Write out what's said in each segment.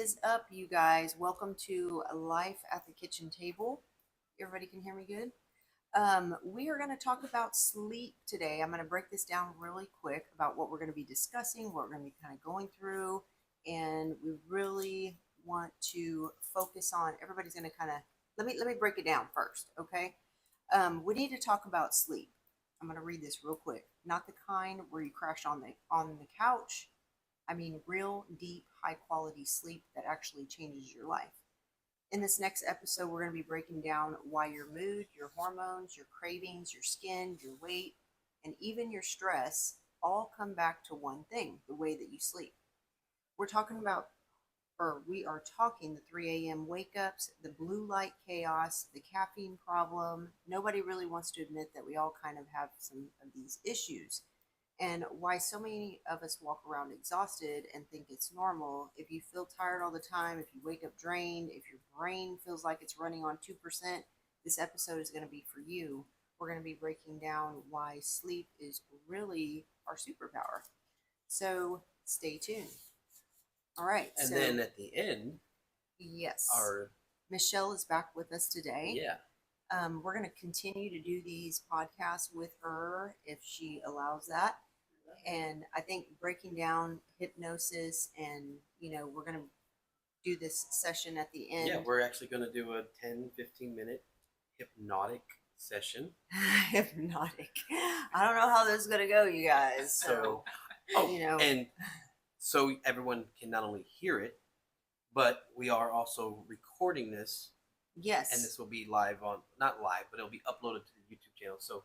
Is up, you guys? Welcome to Life at the Kitchen Table. Everybody can hear me good? We are going to talk about sleep today. I'm going to break this down really quick about what we're going to be discussing, what we're going to be kind of going through, and we really want to focus on. Everybody's going to kind of let me break it down first, okay? We need to talk about sleep. I'm going to read this real quick. Not the kind where you crash on the couch. I mean, real deep, high quality sleep that actually changes your life. In this next episode, we're going to be breaking down why your mood, your hormones, your cravings, your skin, your weight, and even your stress all come back to one thing: the way that you sleep. We're talking about, or we are talking the 3 a.m. wake ups, the blue light chaos, the caffeine problem. Nobody really wants to admit that we all kind of have some of these issues, and why so many of us walk around exhausted and think it's normal. If you feel tired all the time, if you wake up drained, if your brain feels like it's running on 2%, this episode is going to be for you. We're going to be breaking down why sleep is really our superpower. So stay tuned. All right. And then at the end, yes, our Michelle is back with us today. yeah, We're going to continue to do these podcasts with her if she allows that. And I think breaking down hypnosis, and we're going to do this session at the end. yeah, we're actually going to do a 10-15 minute hypnotic session. Hypnotic. I don't know how this is going to go, you guys. So, and so everyone can not only hear it, but we are also recording this. Yes. And this will be live not live, but it'll be uploaded to the YouTube channel. So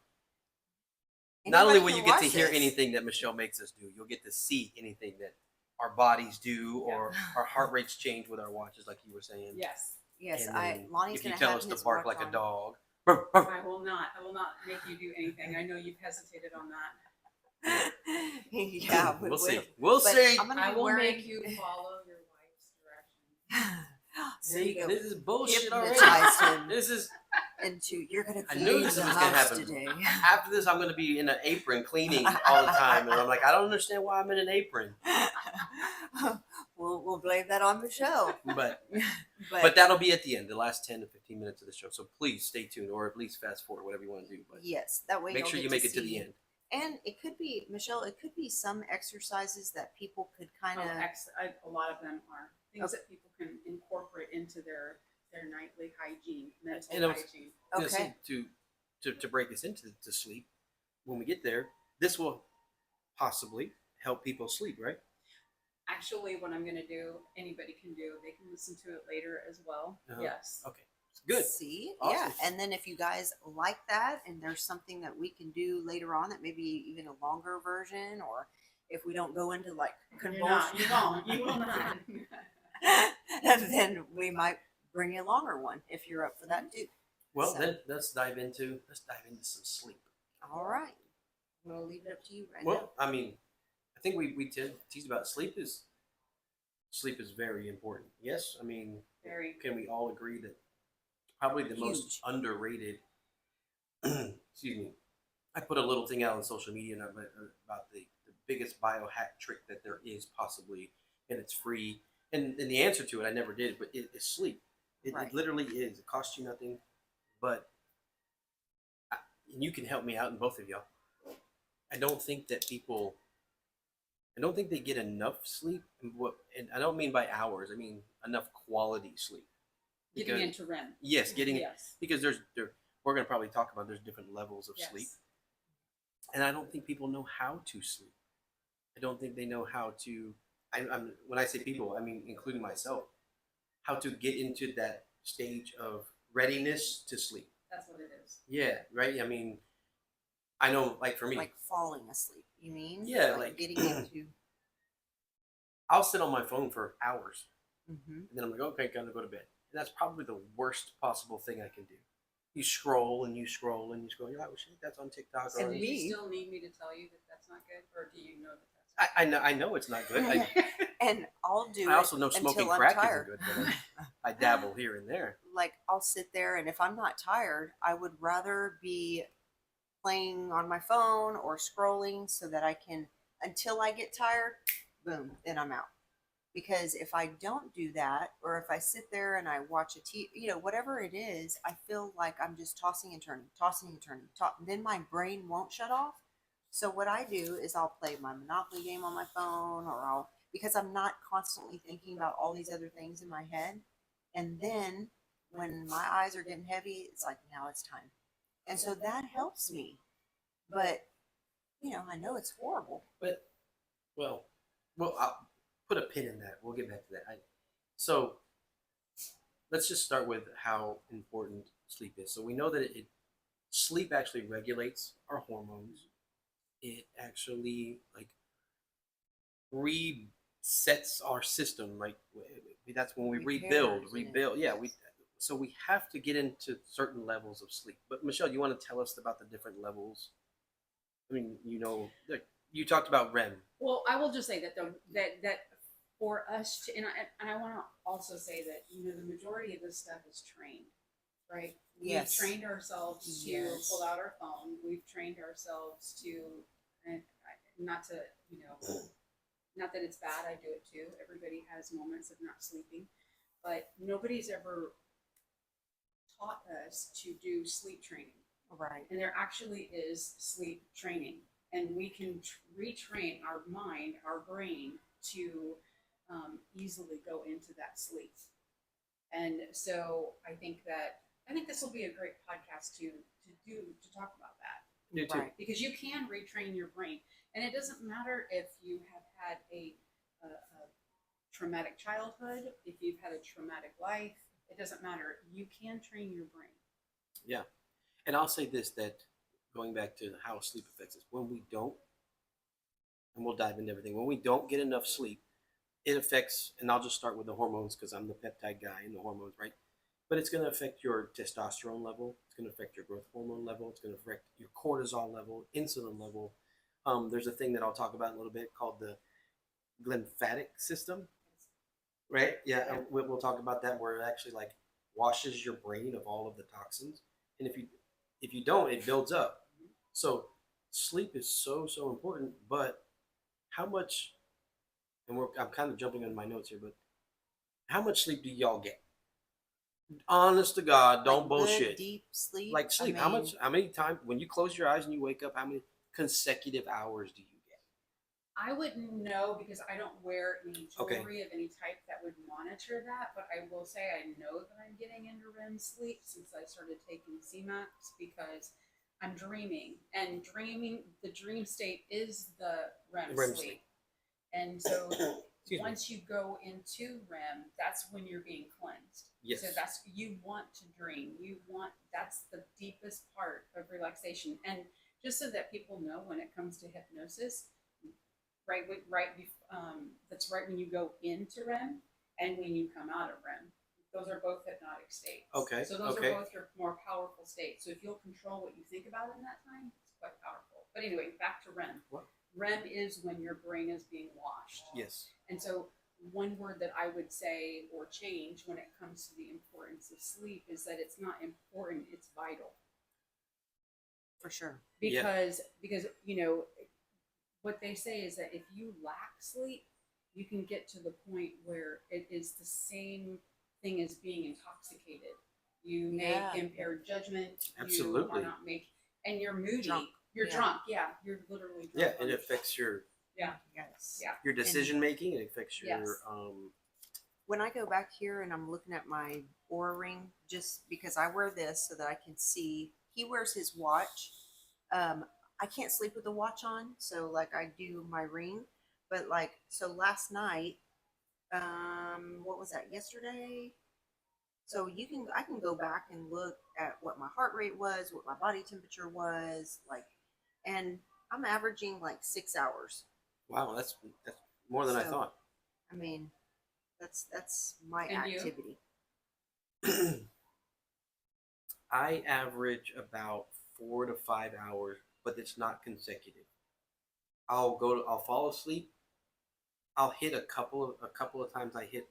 not only will you get to hear anything that Michelle makes us do, you'll get to see anything that our bodies do, or our heart rates change with our watches, like you were saying. Yes. Yes. Lonnie's if you tell us to bark like a dog. I will not make you do anything. I know you've hesitated on that. Yeah, we'll see. We'll see. I will make you follow your wife's directions. See, this is bullshit already. This is you're gonna I knew this was gonna happen today. After this, I'm gonna be in an apron cleaning all the time, and I'm like, I don't understand why I'm in an apron. We'll blame that on Michelle. But that'll be at the end, the last 10 to 15 minutes of the show. So please stay tuned, or at least fast forward, whatever you want to do. But yes, that way make sure you make it to the end. And it could be, Michelle, it could be some exercises that people could kind of. A lot of them are things that people can incorporate into their nightly hygiene, mental hygiene. Okay. To break us into sleep, when we get there, this will possibly help people sleep, right? Actually, what I'm going to do, anybody can do. They can listen to it later as well. Yes. Okay. Good. See? Awesome. Yeah. And then if you guys like that, and there's something that we can do later on that maybe even a longer version, or if we don't go into like convulsions. You will not. And then we might bring a longer one if you're up for that too. Well, then let's dive into some sleep. All right. I'm going to leave it up to you right now. Well, I mean, I think we teased about sleep is very important. Yes, I mean, can we all agree that probably the most underrated, excuse me, I put a little thing out on social media about the biggest biohack trick that there is possibly, and it's free. And the answer to it, I never did, but it is sleep. It literally is. It costs you nothing, but and you can help me out, and both of y'all. I don't think they get enough sleep, and I don't mean by hours. I mean enough quality sleep. Getting into REM. Yes, because we're going to probably talk about there's different levels of sleep, and I don't think people know how to sleep. I don't think they know how to. When I say people, I mean including myself, how to get into that stage of readiness to sleep. That's what it is. Yeah, right. I mean, I know, like for me, like falling asleep. You mean? Yeah, like getting into. I'll sit on my phone for hours, and then I'm like, okay, gotta go to bed. And that's probably the worst possible thing I can do. You scroll and you scroll and you scroll. You're like, oh shit, that's on TikTok. So do you still need me to tell you that that's not good, or do you know that? I know it's not good. And I'll do. I also know smoking crack isn't good, but I dabble here and there. Like I'll sit there, and if I'm not tired, I would rather be playing on my phone or scrolling so that I can, until I get tired, boom, then I'm out. Because if I don't do that, or if I sit there and I watch a TV, whatever it is, I feel like I'm just tossing and turning. Then my brain won't shut off. So what I do is I'll play my Monopoly game on my phone, because I'm not constantly thinking about all these other things in my head. And then when my eyes are getting heavy, it's like, now it's time. And so that helps me. But, I know it's horrible. But I'll put a pin in that. We'll get back to that. So let's just start with how important sleep is. So we know that sleep actually regulates our hormones. It actually resets our system. That's when we rebuild. Yeah, so we have to get into certain levels of sleep. But Michelle, you want to tell us about the different levels? I mean, you talked about REM. Well, I will just say that that for us to, and I want to also say that the majority of this stuff is trained, right? Yes. We've trained ourselves to pull out our phone. We've trained ourselves to, and not to, not that it's bad. I do it too. Everybody has moments of not sleeping, but nobody's ever taught us to do sleep training. Right. And there actually is sleep training, and we can retrain our mind, our brain to easily go into that sleep. And so I think this will be a great podcast to talk about that. Me too. Right. Because you can retrain your brain, and it doesn't matter if you have had a traumatic childhood, if you've had a traumatic life. It doesn't matter. You can train your brain. Yeah. And I'll say this, that going back to how sleep affects us, when we don't, and we'll dive into everything, when we don't get enough sleep, it affects, and I'll just start with the hormones because I'm the peptide guy and the hormones, right? But it's going to affect your testosterone level. It's going to affect your growth hormone level. It's going to affect your cortisol level, insulin level. There's a thing that I'll talk about in a little bit called the lymphatic system, right? Yeah, we'll talk about that, where it actually washes your brain of all of the toxins. And if you don't, it builds up. So sleep is so important. But how much? And I'm kind of jumping on my notes here, but how much sleep do y'all get? Honest to God, don't bullshit. Good, deep sleep. Like sleep. How many times when you close your eyes and you wake up, how many consecutive hours do you get? I wouldn't know because I don't wear any jewelry of any type that would monitor that, but I will say I know that I'm getting into REM sleep since I started taking CMAX because I'm dreaming, and the dream state is the REM sleep. And so once you go into REM, that's when you're being cleansed. Yes. So you want to dream. That's the deepest part of relaxation. And just so that people know, when it comes to hypnosis, that's right when you go into REM and when you come out of REM. Those are both hypnotic states. Okay. So those are both your more powerful states. So if you'll control what you think about in that time, it's quite powerful. But anyway, back to REM. What? REM is when your brain is being washed. Yes. And so one word that I would say or change when it comes to the importance of sleep is that it's not important, it's vital. For sure. Because what they say is that if you lack sleep, you can get to the point where it is the same thing as being intoxicated. You make impaired judgment. Absolutely. You are not and you're moody. Drunk. You're drunk. Yeah, you're literally drunk. Yeah, it affects your your decision making. It affects your When I go back here and I'm looking at my Oura ring, just because I wear this so that I can see. He wears his watch. I can't sleep with the watch on, so I do my ring. But so last night, what was that? Yesterday. So I can go back and look at what my heart rate was, what my body temperature was, and I'm averaging 6 hours. Wow, that's more than I thought. I mean, that's my And activity. I average about 4 to 5 hours, but it's not consecutive. I'll fall asleep. I'll hit a couple of times. I hit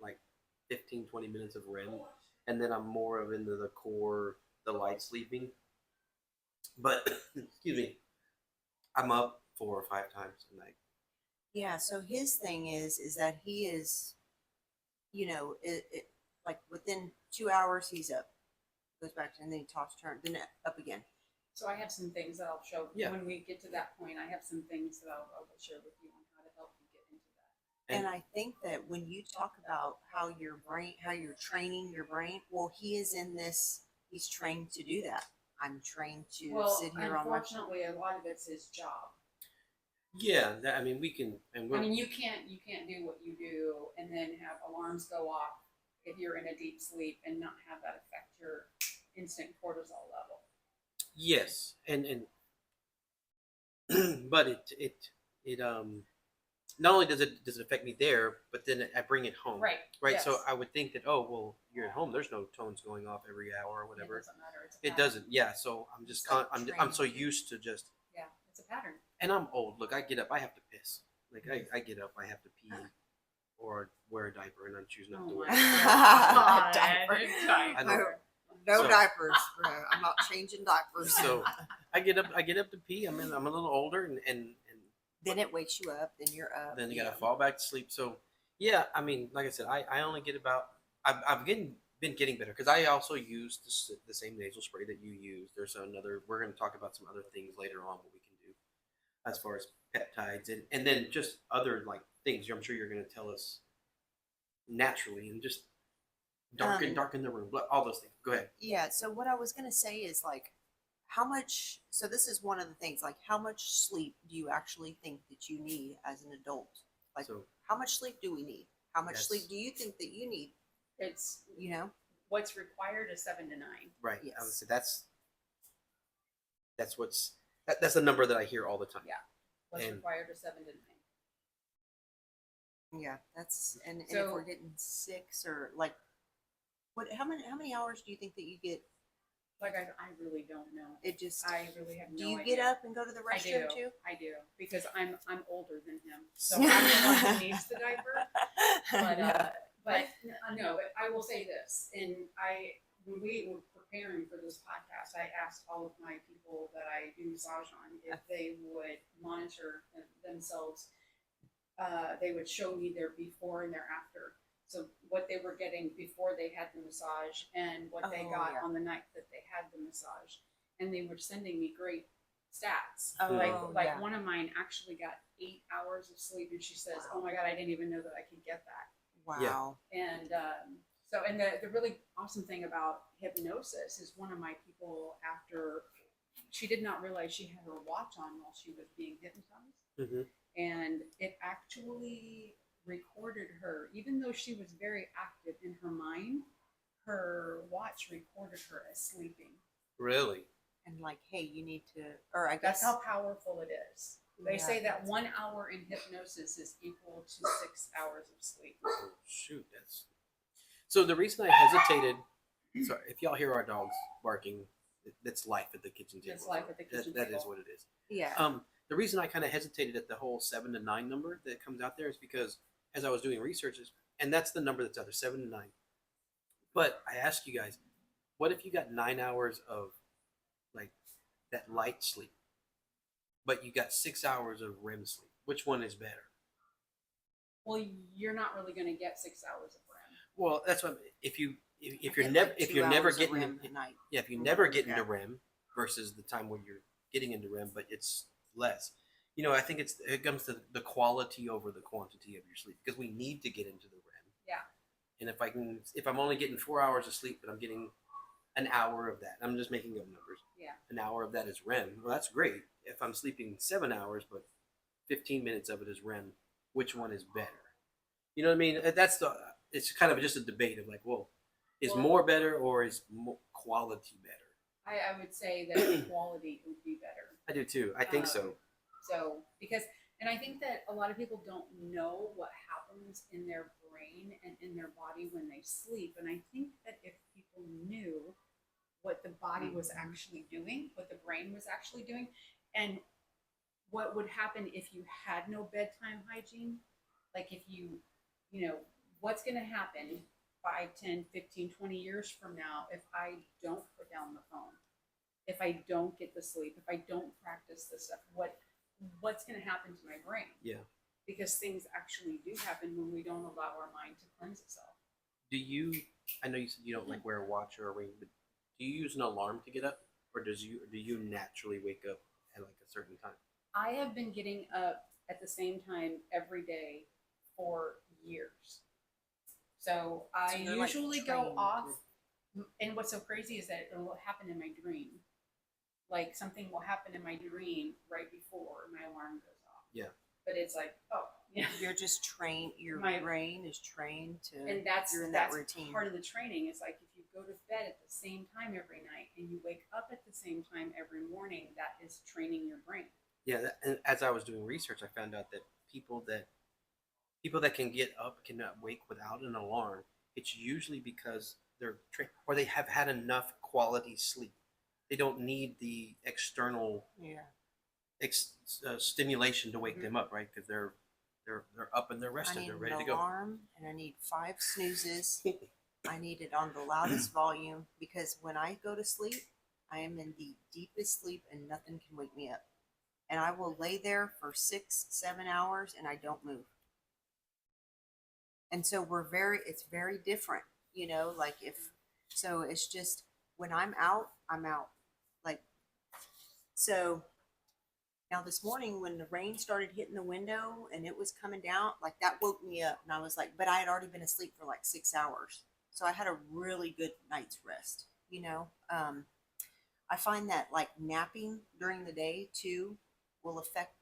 15, 20 minutes of REM, and then I'm more of into the core, the light sleeping. But excuse me, I'm up 4 or 5 times a night. Yeah. So his thing is that he is you know, it like within 2 hours he's up, goes back to, and then he toss turn, then up again. So I have some things that I'll show when we get to that point. I have some things that I will share with you on how to help you get into that. And I think that when you talk about how your brain, how you're training your brain, well, he is in this. He's trained to do that. I'm trained to sit here on my. Unfortunately, a lot of it's his job. Yeah, that, I mean, we can, and I mean, you can't do what you do and then have alarms go off if you're in a deep sleep and not have that affect your instant cortisol level. yes, and but it not only does it affect me there, but then I bring it home. Right. Right. Yes. So I would think that, oh well, you're at home. There's no tones going off every hour or whatever. It doesn't matter. It's a It pattern. doesn't. Yeah. So I'm just It's like I'm so training. used to just. Yeah, it's a pattern. And I'm old. Look, I get up. I have to piss. Like I get up. I have to pee, or wear a diaper, and I choose not to wear. God. Diaper. I know. No So- diapers. I'm not changing diapers. So I get up. I get up to pee. I'm a little older, and Then it wakes you up. Then you're up. then you gotta fall back to sleep. So yeah, I mean, like I said, I only get about. I've been getting better because I also use the same nasal spray that you use. There's another. We're going to talk about some other things later on what we can do as far as peptides and then just other like things. I'm sure you're going to tell us naturally and just darken the room, all those things. Go ahead. Yeah. So what I was gonna say is like, how much? So this is one of the things. Like, how much sleep do you actually think that you need as an adult? Like, So how much sleep do we need? How much Yes. sleep do you think that you need? It's You know. what's required is 7 to 9. right, Yes. I would say that's the number that I hear all the time. Yeah. What's And- required is 7 to 9. Yeah, that's and if So- we're getting 6 or like, what? How many hours do you think that you get? Like I really don't know. It just. I really have no Do you idea. get up and go to the I restroom do. too? I do because I'm older than him, so I'm the one who needs the diaper. But no, I will say this, and when we were preparing for this podcast, I asked all of my people that I do massage on if they would monitor themselves. They would show me their before and their after. So what they were getting before they had the massage and what they Oh, got yeah. on the night that they had the massage, and they were sending me great stats. Oh, like yeah. one of mine actually got 8 hours of sleep, and she says, Wow. "Oh my God, I didn't even know that I could get that." Wow. And and the really awesome thing about hypnosis is one of my people, after she did not realize she had her watch on while she was being hypnotized, Mm-hmm. and it actually recorded her, even though she was very active in her mind. Her watch recorded her as sleeping. Really? And like, hey, you need to, or I That's guess. how powerful it is. They Yeah, say that that's- 1 hour in hypnosis is equal to 6 hours of sleep. Oh, shoot, that's. So the reason I hesitated. Sorry, if y'all hear our dogs barking, that's life at the kitchen table. It's life at the kitchen That is table. what it is. Yeah. The reason I kind of hesitated at the whole 7 to 9 number that comes out there is because as I was doing researches, and that's the number that's out there, 7 to 9. But I ask you guys, what if you got 9 hours of like that light sleep, but you got 6 hours of REM sleep? Which one is better? Well, you're not really going to get 6 hours of REM. Well, that's what if I you're get never like if 2 you're never hours of getting REM at night. yeah if you or never whatever, get into yeah. REM versus the time when you're getting into REM, but it's less. You know, I think it comes to the quality over the quantity of your sleep because we need to get into the REM. Yeah. And if I'm only getting 4 hours of sleep, but I'm getting an hour of that, I'm just making up numbers. Yeah. An hour of that is REM. Well, that's great. If I'm sleeping 7 hours, but 15 minutes of it is REM, which one is better? You know what I mean? It's kind of just a debate of like, well, is Well- more better or is more quality better? I would say that quality would be better. I do too. I think so. So, and I think that a lot of people don't know what happens in their brain and in their body when they sleep. And I think that if people knew what the body was actually doing, what the brain was actually doing, and what would happen if you had no bedtime hygiene, like if what's going to happen 5, 10, 15, 20 years from now if I don't put down the phone, if I don't get the sleep, if I don't practice this stuff, what's going to happen to my brain? Yeah. Because things actually do happen when we don't allow our mind to cleanse itself. Do you? I know you said you don't like wear a watch or a ring, but do you use an alarm to get up, or do you naturally wake up at like a certain time? I have been getting up at the same time every day for years. So I So you're, like, usually go trained off, and what's so crazy is that it will happen in my dream. Like something will happen in my dream right before my alarm goes off. Yeah. But it's like, oh, yeah. You're just trained. Your My- brain is trained to. And that's you're in that that's routine. part of the training. Is like if you go to bed at the same time every night and you wake up at the same time every morning, that is training your brain. Yeah, and as I was doing research, I found out that people that can get up cannot wake without an alarm. It's usually because they're or they have had enough quality sleep. They don't need the external stimulation to wake them up, right? Because they're up and they're I rested. need They're an ready to go. alarm, and I need 5 snoozes. I need it on the loudest volume because when I go to sleep, I am in the deepest sleep and nothing can wake me up. And I will lay there for 6-7 hours and I don't move. And so it's very different, like so it's just when I'm out, I'm out. Like, so now this morning when the rain started hitting the window and it was coming down, like that woke me up and I was like, but I had already been asleep for like 6 hours. So I had a really good night's rest, I find that like napping during the day too will affect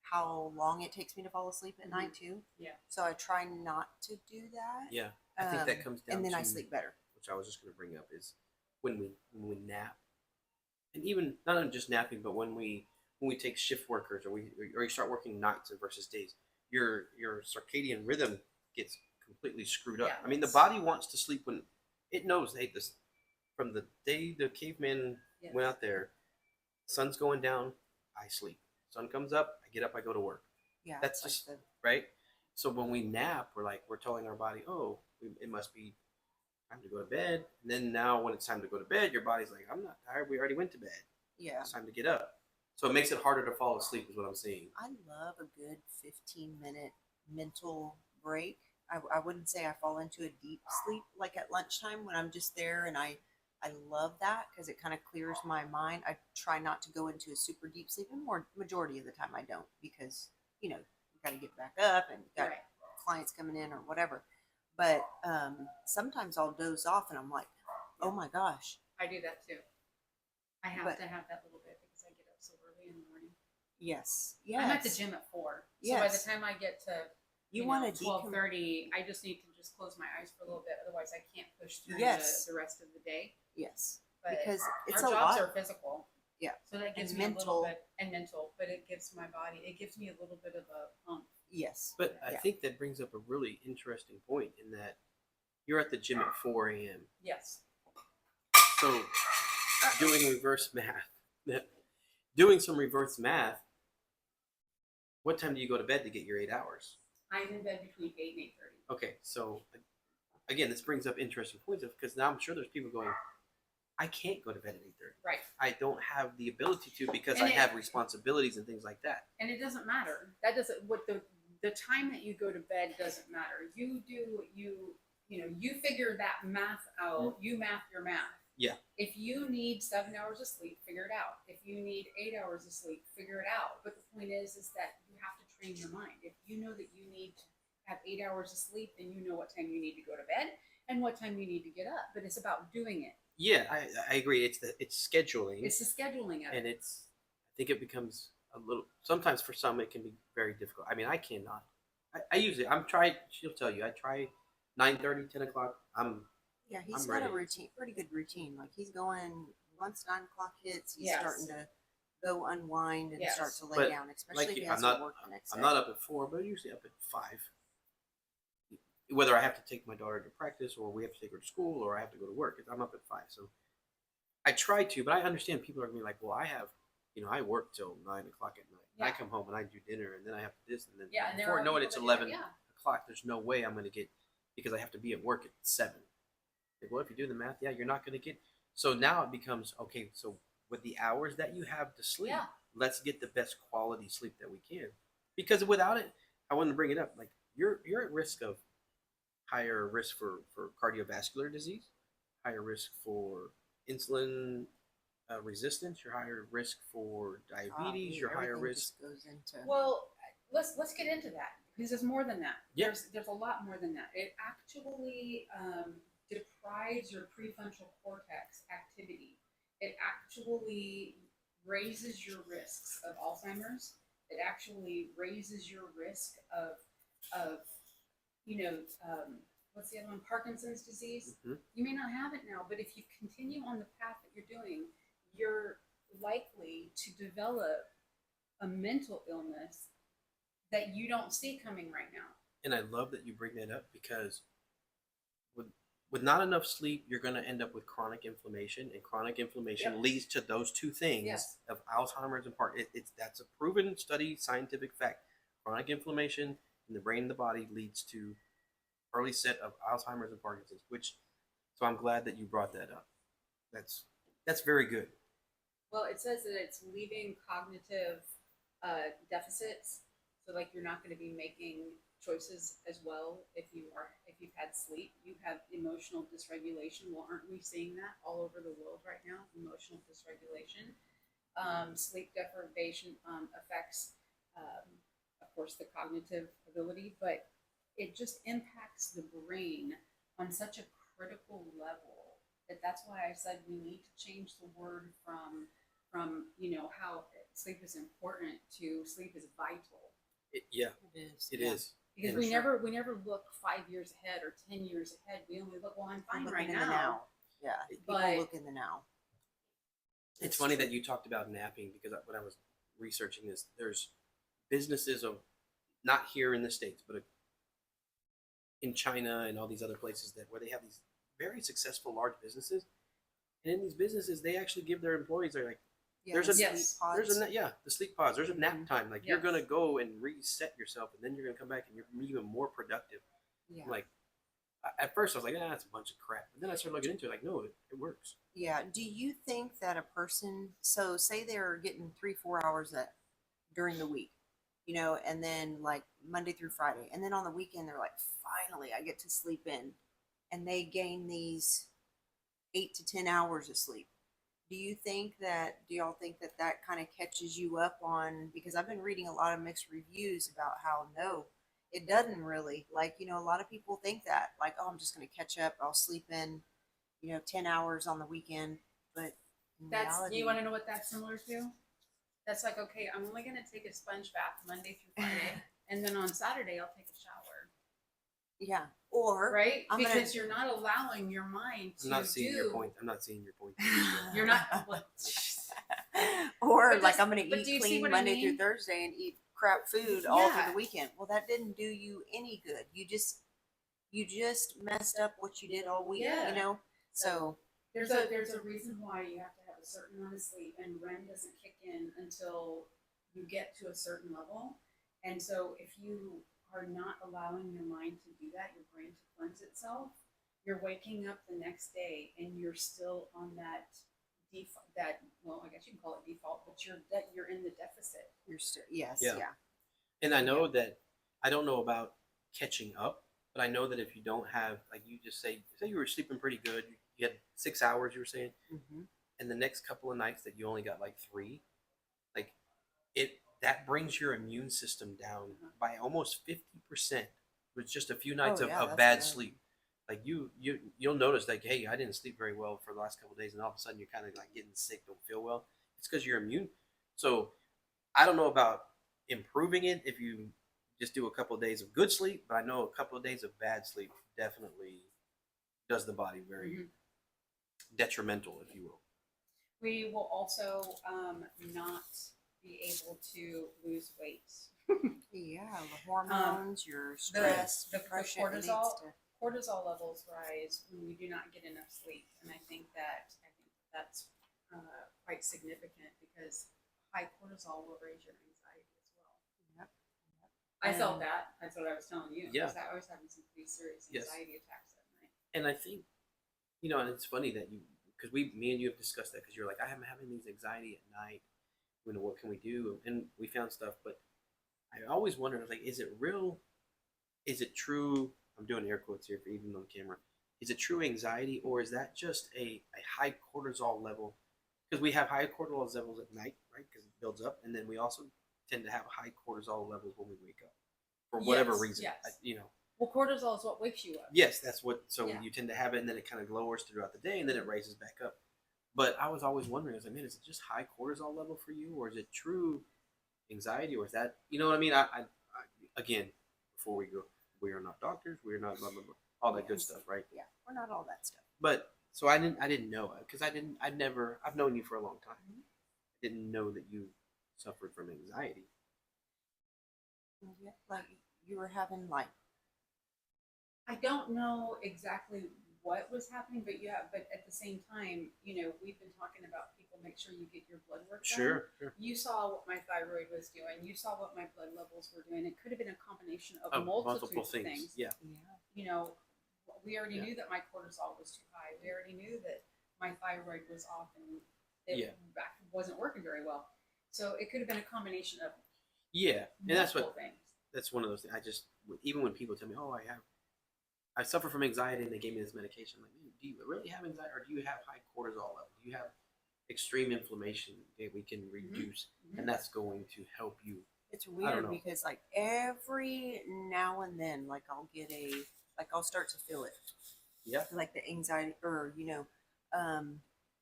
how long it takes me to fall asleep at night too. Yeah. So I try not to do that. Yeah, I think that comes down and then to, I sleep better. which I was just going to bring up, is when we nap, and even not only just napping, but when we take shift workers or you start working nights versus days, your circadian rhythm gets completely screwed up. Yeah, I mean, the body wants to sleep when it knows, hey, this from the day the cavemen went out there, sun's going down, I sleep. Sun comes up, I get up, I go to work. Yeah. That's just right. So when we nap, we're telling our body, oh, it must be time to go to bed. And then now when it's time to go to bed, your body's like, I'm not tired. We already went to bed. Yeah. It's time to get up. So it makes it harder to fall asleep is what I'm saying. I love a good 15-minute mental break. I wouldn't say I fall into a deep sleep like at lunchtime when I'm just there, and I love that because it kind of clears my mind. I try not to go into a super deep sleep, and majority of the time I don't because you got to get back up and got clients coming in or whatever. But sometimes I'll doze off and I'm like, oh my gosh. I do that too. I have to have that little bit because I get up so early in the morning. Yes. I'm at the gym at 4. So by the time I get to you want to 12:30, I just need to just close my eyes for a little bit. Otherwise, I can't push through the rest of the day. Yes. But because it's our a jobs lot. are physical. Yeah. So that gives And me mental. a little bit, and mental, but it gives my body, it gives me a little bit of a pump. Yes. But I think that brings up a really interesting point in that you're at the gym at 4 a.m. Yes. So doing some reverse math, what time do you go to bed to get your 8 hours? I'm in bed between 8 and 8:30. Okay, so again, this brings up interesting points because now I'm sure there's people going, I can't go to bed at 8:30. Right. I don't have the ability to because I have responsibilities and things like that. And it doesn't matter. That doesn't, what the time that you go to bed doesn't matter. You figure that math out. You math your math. Yeah. If you need 7 hours of sleep, figure it out. If you need 8 hours of sleep, figure it out. But the point is that you have to train your mind. If you know that you need to have 8 hours of sleep, then you know what time you need to go to bed and what time you need to get up. But it's about doing it. Yeah, I agree. It's scheduling. It's the scheduling of it. And I think it becomes a little, sometimes for some it can be very difficult. I mean, I cannot. I usually, she'll tell you, I try 9:30, 10 o'clock. He's got a routine, pretty good routine. Like he's going, once 9 o'clock hits, he's starting to go unwind and start to lay down, especially if he has to work the next day. I'm not up at 4, but usually up at 5. Whether I have to take my daughter to practice or we have to take her to school or I have to go to work, I'm up at 5. So I try to, but I understand people are going to be like, well, I work till 9 o'clock at night. Yeah. I come home and I do dinner and then I have to this and then before I know it, it's 11 o'clock. There's no way I'm going to get, because I have to be at work at 7. Like, well, if you do the math, you're not going to get. So now it becomes, okay, so with the hours that you have to sleep, let's get the best quality sleep that we can. Because without it, I want to bring it up, like you're at risk of higher risk for cardiovascular disease, higher risk for insulin resistance, you're higher risk for diabetes, you're higher everything risk. just goes into. Well, let's get into that because there's more than that. Yeah. There's a lot more than that. It actually deprives your prefrontal cortex activity. It actually raises your risks of Alzheimer's. It actually raises your risk of you know what's the other one? Parkinson's disease. Mm-hmm. You may not have it now, but if you continue on the path that you're doing, you're likely to develop a mental illness that you don't see coming right now. And I love that you bring that up because with not enough sleep, you're going to end up with chronic inflammation, and chronic inflammation leads to those two things of Alzheimer's and Parkinson's. That's a proven study, scientific fact. Chronic inflammation in the brain and the body leads to early set of Alzheimer's and Parkinson's. So I'm glad that you brought that up. That's very good. Well, it says that it's leaving cognitive deficits. So like you're not going to be making choices as well if you've had sleep. You have emotional dysregulation. Well, aren't we seeing that all over the world right now? Emotional dysregulation. Sleep deprivation affects, of course, the cognitive ability, but it just impacts the brain on such a critical level that's why I said we need to change the word from how sleep is important to sleep is vital. It is. It is. Because we never look 5 years ahead or 10 years ahead. We only look, well, I'm fine right now. Yeah, but people look in the now. It's funny that you talked about napping because when I was researching this, there's businesses of not here in the States, but in China and all these other places where they have these very successful large businesses, and in these businesses they actually give their employees the sleep pods. There's a nap time. Like you're gonna go and reset yourself, and then you're gonna come back and you're even more productive. Yeah. Like at first I was like, that's a bunch of crap. But then I started looking into it, like, no, it works. Yeah. Do you think that a person, so say they're getting 3-4 hours during the week, and then like Monday through Friday, and then on the weekend they're like, finally I get to sleep in, and they gain these 8 to 10 hours of sleep. Do y'all think that kind of catches you up on, because I've been reading a lot of mixed reviews about how no, it doesn't really, like, a lot of people think that, like, oh, I'm just going to catch up, I'll sleep in, 10 hours on the weekend, but in reality, you want to know what that's similar to? That's like, okay, I'm only going to take a sponge bath Monday through Friday, and then on Saturday I'll take a shower. Yeah. Or right? Because you're not allowing your mind to I'm not seeing your point. You're not. Or like I'm going to eat clean Monday through Thursday and eat crap food all through the weekend. Well, that didn't do you any good. You just messed up what you did all week. So there's a reason why you have to have a certain amount of sleep, and REM doesn't kick in until you get to a certain level. And so if you are not allowing your mind to do that, your brain to cleanse itself, you're waking up the next day and you're still on that default, I guess you can call it default, but you're in the deficit. You're still, yes. Yeah. And I know that, I don't know about catching up, but I know that if you don't have, like you just say you were sleeping pretty good, you had 6 hours, you were saying, and the next couple of nights that you only got like 3, like that brings your immune system down by almost 50% with just a few nights of bad sleep. Like you'll notice, like, hey, I didn't sleep very well for the last couple of days, and all of a sudden you're kind of like getting sick, don't feel well. It's because you're immune. So I don't know about improving it if you just do a couple of days of good sleep, but I know a couple of days of bad sleep definitely does the body very detrimental, if you will. We will also not be able to lose weight. Yeah, the hormones, your stress, the depression, cortisol levels rise when we do not get enough sleep, and I think that's quite significant because high cortisol will raise your anxiety as well. Yep. I felt that. That's what I was telling you. Yeah. Because I was having some pretty serious anxiety attacks that night. And I think, and it's funny that because me and you have discussed that, because you're like, I'm having these anxiety at night. What can we do? And we found stuff, but I always wondered, like, is it real? Is it true? I'm doing air quotes here for even on camera. Is it true anxiety, or is that just a high cortisol level? Because we have high cortisol levels at night, right? Because it builds up, and then we also tend to have high cortisol levels when we wake up for whatever reason. Yes. Well, cortisol is what wakes you up. Yes, that's what. So you tend to have it, and then it kind of lowers throughout the day, and then it raises back up. But I was always wondering, I was like, man, is it just high cortisol level for you, or is it true anxiety, or is that, you know what I mean? I again, before we go, we are not doctors, we are not blah blah blah, all that good stuff, right? Yeah, we're not all that stuff. But so I didn't know it because I've known you for a long time. I didn't know that you suffered from anxiety. Yeah, like you were having like. I don't know exactly what was happening, but at the same time, we've been talking about people make sure you get your blood work done. Sure. You saw what my thyroid was doing. You saw what my blood levels were doing. It could have been a combination of multiple things. Yeah. We already knew that my cortisol was too high. We already knew that my thyroid was off and it wasn't working very well. So it could have been a combination of and that's things. That's one of those things. Even when people tell me, oh, I suffer from anxiety and they gave me this medication, I'm like, do you really have anxiety, or do you have high cortisol level? Do you have extreme inflammation that we can reduce, and that's going to help you? It's weird because like every now and then, like I'll start to feel it. Yeah. Like the anxiety, or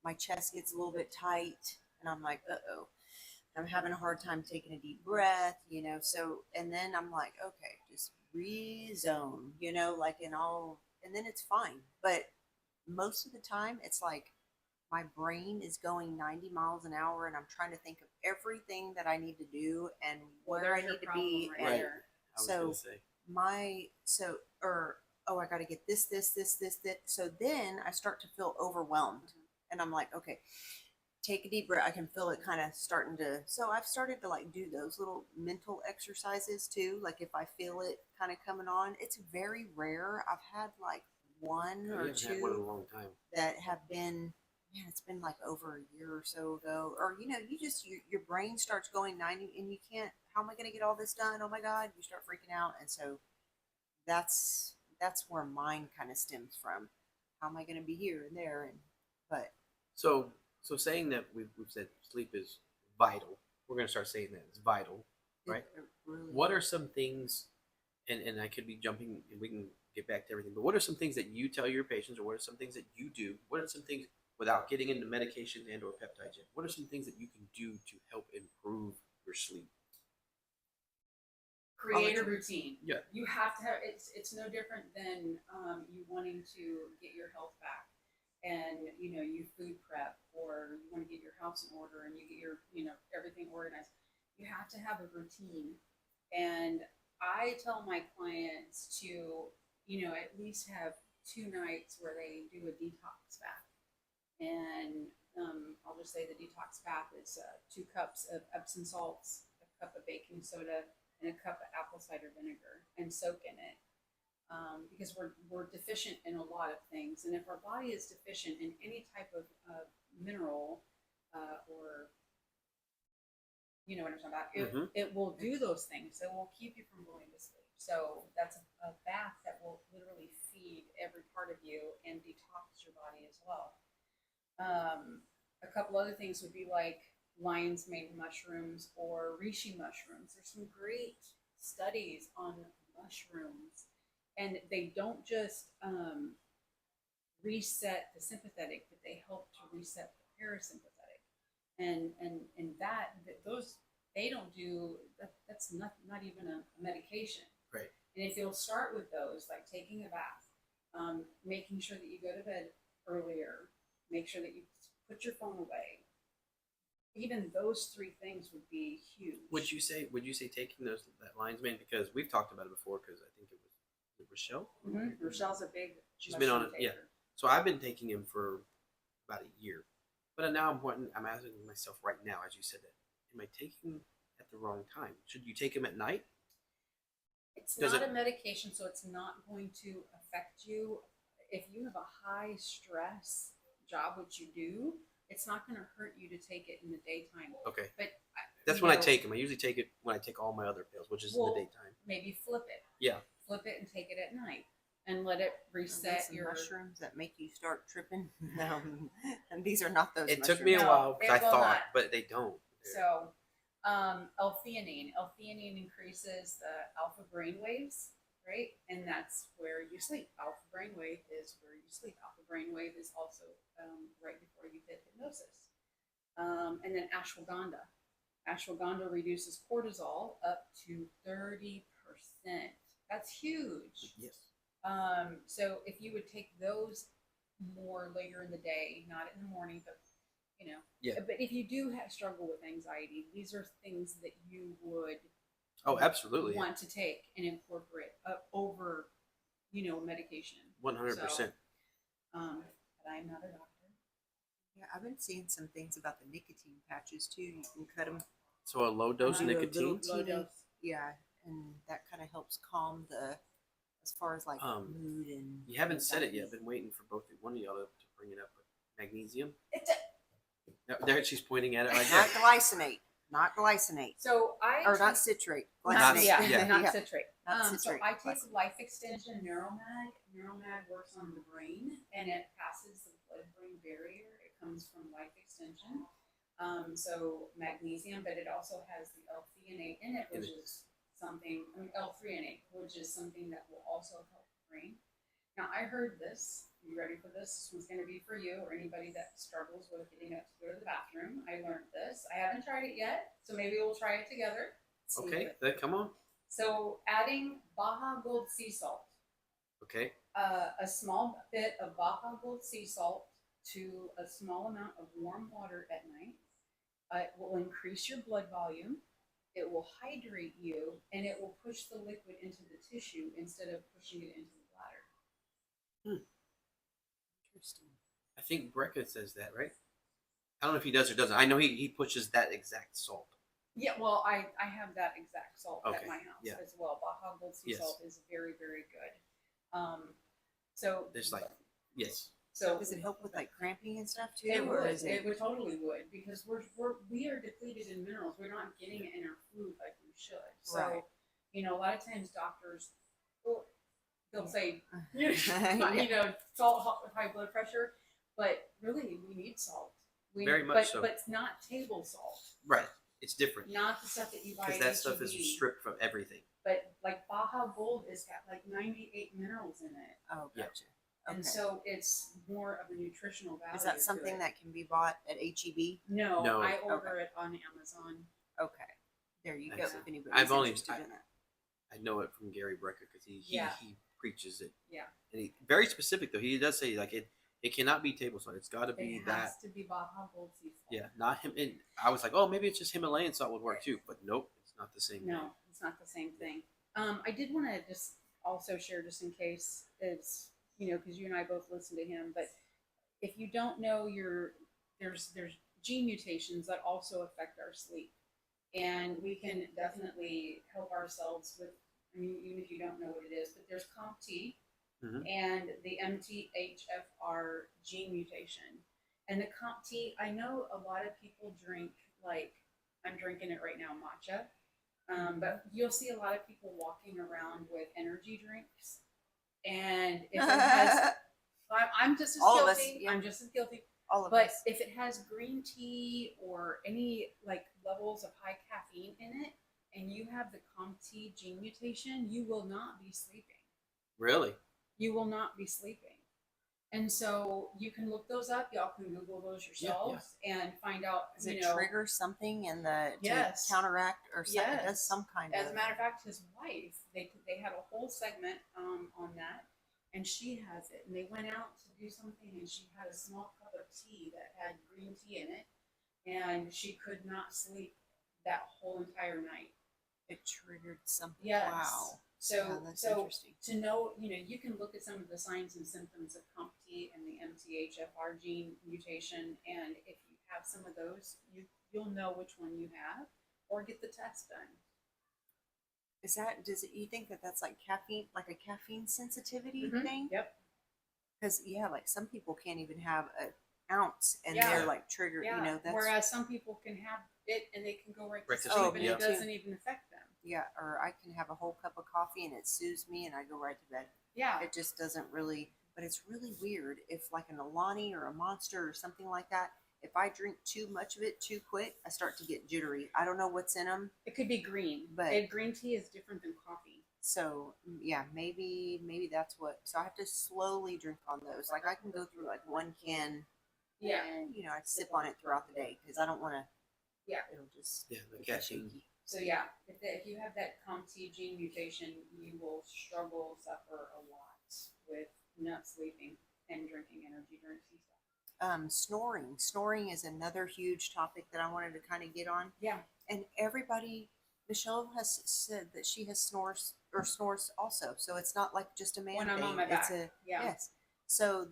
my chest gets a little bit tight, and I'm like, uh-oh. I'm having a hard time taking a deep breath, so, and then I'm like, okay, just rezone, and then it's fine. But most of the time it's like my brain is going 90 miles an hour and I'm trying to think of everything that I need to do and where I need to be. Right. And I got to get this. So then I start to feel overwhelmed and I'm like, okay, take a deep breath. I can feel it kind of starting to. So I've started to like do those little mental exercises too. Like if I feel it kind of coming on, it's very rare. I've had like one or two had one in a long time that have been. Man, it's been like over a year or so ago. Or your brain starts going 90, and you can't. How am I going to get all this done? Oh my God! You start freaking out, and so that's where mine kind of stems from. How am I going to be here and there? So saying that we've said sleep is vital, we're going to start saying that it's vital, right? Really, what are some things, and I could be jumping, and we can get back to everything, but what are some things that you tell your patients, or what are some things that you do? What are some things, without getting into medications and or peptides yet, what are some things that you can do to help improve your sleep? Create a routine. Yeah. You have to have, it's no different than you wanting to get your health back. And you food prep, or you want to get your house in order and you get your everything organized. You have to have a routine. And I tell my clients to at least have 2 nights where they do a detox bath. And I'll just say the detox bath is 2 cups of Epsom salts, a cup of baking soda, and a cup of apple cider vinegar, and soak in it. Because we're deficient in a lot of things, and if our body is deficient in any type of mineral, or you know what I'm talking about, it will do those things. It will keep you from going to sleep. So that's a bath that will literally feed every part of you and detox your body as well. A couple other things would be like lion's mane mushrooms or reishi mushrooms. There's some great studies on mushrooms. And they don't just reset the sympathetic, but they help to reset the parasympathetic. And those, they don't do that. That's not even a medication. Right. And if you'll start with those, like taking a bath, making sure that you go to bed earlier, make sure that you put your phone away. Even those 3 things would be huge. Would you say taking that lion's mane, because we've talked about it before, because I think it was Rochelle? Rochelle's a big. She's been on it, yeah. So I've been taking him for about a year, but now I'm asking myself right now, as you said that, am I taking at the wrong time? Should you take him at night? It's not a medication, so it's not going to affect you. If you have a high stress job, which you do, it's not going to hurt you to take it in the daytime. Okay. But that's when I take him. I usually take it when I take all my other pills, which is in the daytime. Maybe flip it. Yeah. Flip it and take it at night. and let it Are reset these some your. mushrooms that make you start tripping. No, and these are not those. It mushrooms. took me a No, while because it I will thought, not. but they don't. So, L-theanine. L-theanine increases the alpha brain waves, right? And that's where you sleep. Alpha brain wave is where you sleep. Alpha brain wave is also right before you hit hypnosis. And then ashwagandha. Ashwagandha reduces cortisol up to 30%. That's huge. Yes. So if you would take those more later in the day, not in the morning, but Yeah. But if you do struggle with anxiety, these are things that you would Oh, absolutely. want to take and incorporate over, medication. 100%. But I'm not a doctor. Yeah, I've been seeing some things about the nicotine patches too. You can cut them. So a low dose Uh-huh. nicotine. Low dose. Yeah, and that kind of helps calm as far as like mood and. You haven't said it yet. I've anxiety. been waiting for one of y'all to bring it up. Magnesium. It's There, she's pointing at it right Not there. glycinate. Not glycinate. so I Or not take- citrate. not, Glycinate. yeah, not Yeah. citrate. Not So citrate, I take glycinate. Life Extension Neuromag. Neuromag works on the brain and it passes the blood-brain barrier. It comes from Life Extension. So magnesium, but it also has the L-theanate in it, which is something. L-threonate, which is something that will also help the brain. Now I heard this. You ready for this? This one's going to be for you or anybody that struggles with getting up to go to the bathroom. I learned this. I haven't tried it yet, so maybe we'll try it together. See Okay, if then come on. So adding Baja Gold sea salt, Okay. a small bit of Baja Gold sea salt to a small amount of warm water at night. It will increase your blood volume. It will hydrate you, and it will push the liquid into the tissue instead of pushing it into the bladder. Interesting. I think Brecca says that, right? I don't know if he does or doesn't. I know he pushes that exact salt. Yeah, well, I have that exact salt Okay, at my house yeah. as well. Baja Gold sea Yes. salt is very, very good. So There's like, yes. so Does it help with like cramping and stuff too? It or would. is It would totally would because we are depleted in minerals. We're not getting it in our food like we should. So, Right. a lot of times doctors, they'll say, Yeah. salt with high blood pressure, but really we need salt. Very much so. But it's not table salt, Right. It's different. not the stuff that you buy. Because at that stuff is H-E-B. stripped from everything. But like Baja Gold has got like 98 minerals in it, Oh, Yeah. gotcha. and Okay. so it's more of a nutritional value. Is that to something it. that can be bought at HEB? No, No. I order it on Amazon. Okay. There you go. Nice. If anybody's I've only- interested in that. I know it from Gary Brecca because he preaches it. Yeah. And he very specific though. He does say like it cannot be table salt. It's got to be It that. has to be Baja Gold sea salt. Yeah, not him. And I was like, oh, maybe it's just Himalayan salt would work too, but nope, it's not the same. No, it's not the same thing. I did want to just also share, just in case it's because you and I both listen to him. But if you don't know, there's gene mutations that also affect our sleep, and we can definitely help ourselves with. I mean, even if you don't know what it is, but there's COMT Mhm. and the MTHFR gene mutation. And the COMT, I know a lot of people drink, like I'm drinking it right now, matcha. But you'll see a lot of people walking around with energy drinks. And if it has, I'm just as All of us, guilty. yeah. I'm just as guilty. All of But us. if it has green tea or any like levels of high caffeine in it, and you have the COMT gene mutation, you will not be sleeping. Really? You will not be sleeping. And so you can look those up. Y'all can Google those yourselves and find out. Does it trigger something in the Yes. to counteract or something? It does Yes. some kind As a of. matter of fact, his wife, they had a whole segment on that, and she has it. And they went out to do something, and she had a small cup of tea that had green tea in it, and she could not sleep that whole entire night. It triggered something. Yes. Wow. So Yeah, that's so interesting. to know, you can look at some of the signs and symptoms of COMT and the MTHFR gene mutation, and if you have some of those, you'll know which one you have, or get the test done. You think that that's like caffeine, like a caffeine sensitivity Mhm. thing? Yep. Because like some people can't even have an ounce, and Yeah. they're like triggered. Yeah. That's Whereas some people can have it and they can go right to Right to sleep, sleep, and yeah. it doesn't even affect them. yeah. Or I can have a whole cup of coffee and it soothes me, and I go right to bed. Yeah. It just doesn't really, but it's really weird if like an Alani or a Monster or something like that, if I drink too much of it too quick, I start to get jittery. I don't know what's in them. It could be green, but green tea is different than coffee. So yeah, maybe that's what. So I have to slowly drink on those. Like I can go through like one can. Yeah. And I sip on it throughout the day because I don't want to. Yeah. It'll just the make me caffeine. shaky. So yeah, if you have that COMT gene mutation, you will suffer a lot with not sleeping and drinking energy drinks and stuff. Snoring is another huge topic that I wanted to kind of get on. Yeah. And everybody, Michelle has said that she has snores also. So it's not like just a man When thing. I'm on my back. Yeah. Yes. So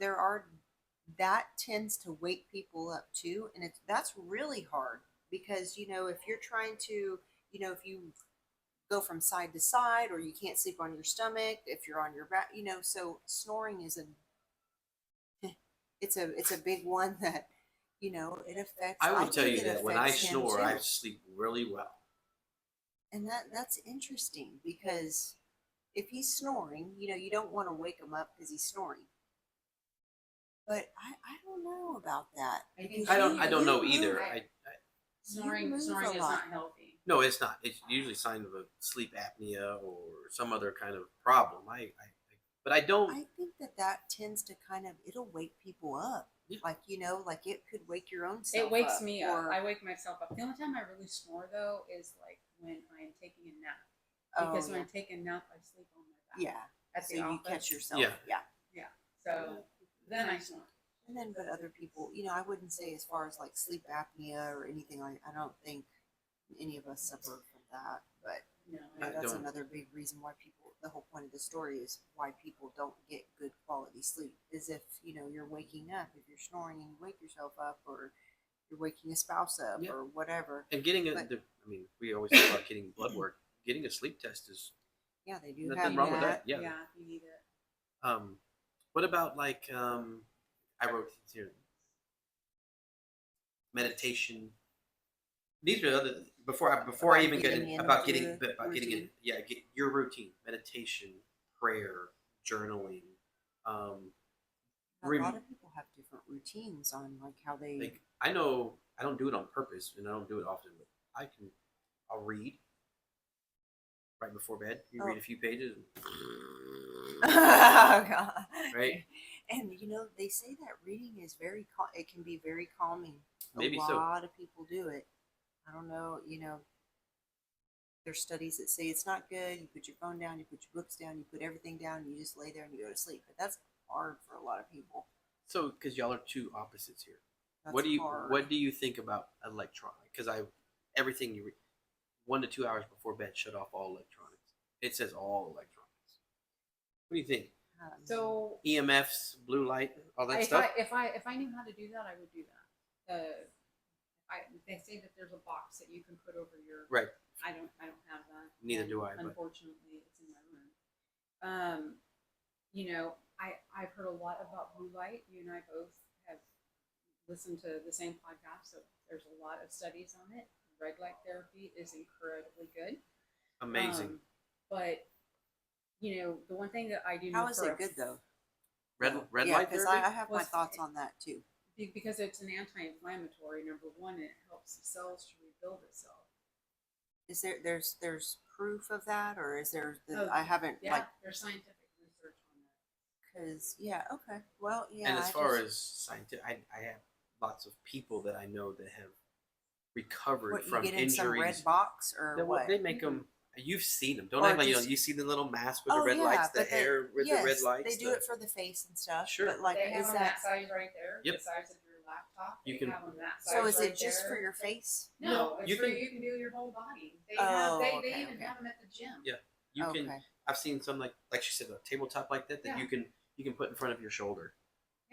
that tends to wake people up too, and that's really hard because if you're trying to, if you go from side to side or you can't sleep on your stomach, if you're on your back, so snoring is it's a big one that it affects. I will tell think you it that when I affects him snore, too. I sleep really well. And that's interesting because if he's snoring, you don't want to wake him up because he's snoring. But I don't know about that. I don't know either. Snoring is not healthy. No, it's not. It's usually a sign of a sleep apnea or some other kind of problem. But I don't. I think that tends to it'll wake people up. Yeah. Like it could wake your own self up. It wakes me up. I wake myself up. The only time I really snore though is like when I'm taking a nap. Because when I take a nap, I sleep on my back. Yeah. At the so office. you catch yourself. Yeah. Yeah. So then I snore. And then, but other people, I wouldn't say as far as like sleep apnea or anything like. I don't think any of us suffer from that. But No, that's another big reason why people. The whole point of the story is why people don't get good quality sleep. Is if you're waking up, if you're snoring and you wake yourself up, or you're waking a spouse up, or whatever. And getting we always talk about getting blood work. Getting a sleep test is they do nothing have wrong that. with that. Yeah. Yeah, you need it. What about I wrote here meditation. These are other before I even get in about getting in. Yeah, get your routine: meditation, prayer, journaling. A lot of people have different routines on like how they. I know I don't do it on purpose, and I don't do it often, but I'll read right before bed. You read a few pages. Oh God! Right. And they say that reading is it can be very calming. Maybe a lot of people do it. I don't know. There's studies that say it's not good. You put your phone down, you put your books down, you put everything down, and you just lay there and you go to sleep. But that's hard for a lot of people. So, because y'all are two opposites here, That's what do you think about electronic? Because everything you read 1 to 2 hours before bed, shut off all electronics. It says all electronics. What do you think? So EMFs, blue light, all that if stuff. if I knew how to do that, I would do that. They say that there's a box that you can put over your. Right. I don't have that. Neither do I. Unfortunately, it's in my room. I've heard a lot about blue light. You and I both have listened to the same podcast, so there's a lot of studies on it. Red light therapy is incredibly good. Amazing. But the one thing that I do know. How is it good though? Red light therapy. Because I have my thoughts on that too. Because it's an anti-inflammatory. Number one, it helps the cells to rebuild itself. Is there's proof of that, or is there? I haven't there's scientific research on that. Because okay, well And as far as scientific, I have lots of people that I know that have recovered from you get in injuries. some red box or what? They make them. You've seen them. Don't act like you see the little mask with the red yeah, lights, the hair with the red lights. They do it for the face and stuff. Sure. But like, they have is that size right there? Yep. The size of your laptop. You they can. Have them that size So is right it just there. for your face? No, it's you for can. you can do your whole body. They Okay, even have them at the gym. Yeah, you can. I've seen some like she said, a tabletop like that you can put in front of your shoulder,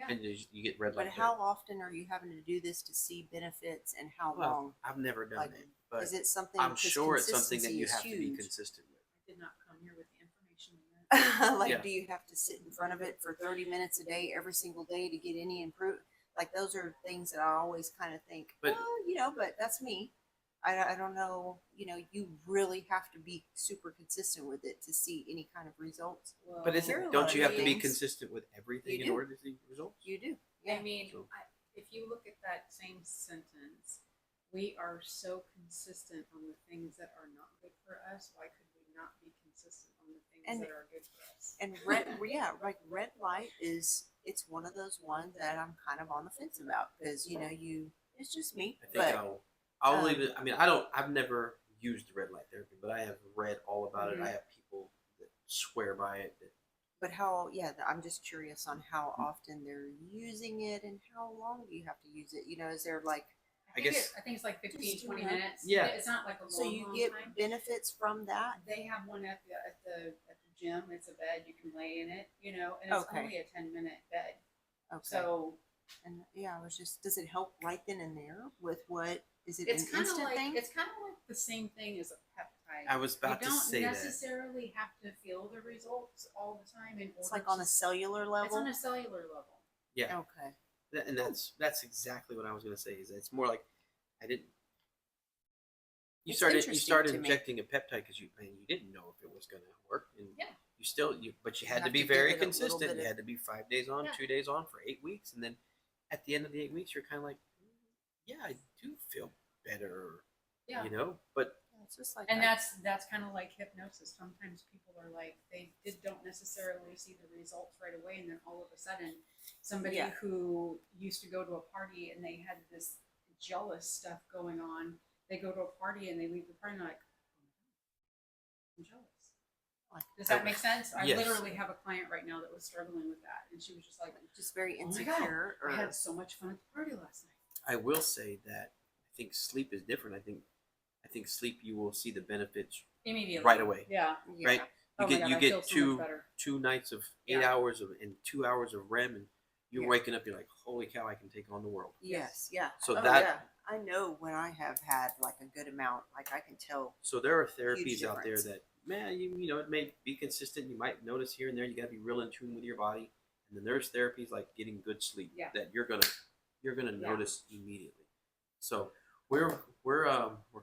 and you get red light. But how often are you having to do this to see benefits, and how long? I've never done it, but is it something? I'm sure it's something that you have to be consistent with. I did not come here with the information on that. Do you have to sit in front of it for 30 minutes a day, every single day, to get any improvement? Like those are things that I always kind of think. But but that's me. I don't know, you really have to be super consistent with it to see any kind of results. Well, But There are a lot don't of you have to be things. consistent with everything You in do. order to see results? You do. I mean, So- if you look at that same sentence, we are so consistent on the things that are not good for us. Why could we not be consistent on the things And- that are good for us? And like red light it's one of those ones that I'm kind of on the fence about because it's just me. I think But I'll leave it. I mean, I've never used red light therapy, but I have read all about it. Mhm. I have people that swear by it. I'm just curious on how often they're using it and how long do you have to use it? Is there like I guess- I think it's like 15, Just, 20 you know, minutes. Yeah. It's not like a long, so you long get time. benefits from that? They have one at the gym. It's a bed. You can lay in it, and it's Okay. only a 10-minute bed. Okay. So And I was just, does it help right then and there with what is it it's an kind of instant like thing? the same thing as a peptide. I was about you to don't say that. necessarily have to feel the results all the time in order. It's like on a cellular It's level. on a cellular level. Yeah, Okay. and that's exactly what I was going to say. Is it's more like I didn't. You It's started interesting to me. injecting a peptide because you didn't know if it was going to work, and Yeah. but you had to have be to give very it a little consistent. bit You of- had to be 5 days on, Yeah. 2 days on for 8 weeks, and then at the end of the 8 weeks, you're kind of like, yeah, I do feel better, Yeah. But It's just like And that. that's kind of like hypnosis. Sometimes people are like don't necessarily see the results right away, and then all of a sudden, somebody Yeah. who used to go to a party and they had this jealous stuff going on, they go to a party and they leave the party and they're like, I'm jealous. Does that make sense? I Yes. literally have a client right now that was struggling with that, and she was just like, just very "Oh my God, insecure. I had so much fun at the party last night." I will say that I think sleep is different. I think sleep you will see the benefits Immediately, right away. Yeah. Yeah. Right? Oh my God, I feel so much better. 2 nights of 8 Yeah. hours and 2 hours of REM, and you're Yeah. waking up. You're like, holy cow, I can take on the world. Yes. Yeah. So Oh, that yeah. I know when I have had like a good amount, like I can tell. So there are Huge therapies out there difference. that, man, it may be consistent. You might notice here and there. You got to be real in tune with your body. And then there's therapies like getting good sleep Yeah. that you're gonna Yeah. notice immediately. So we're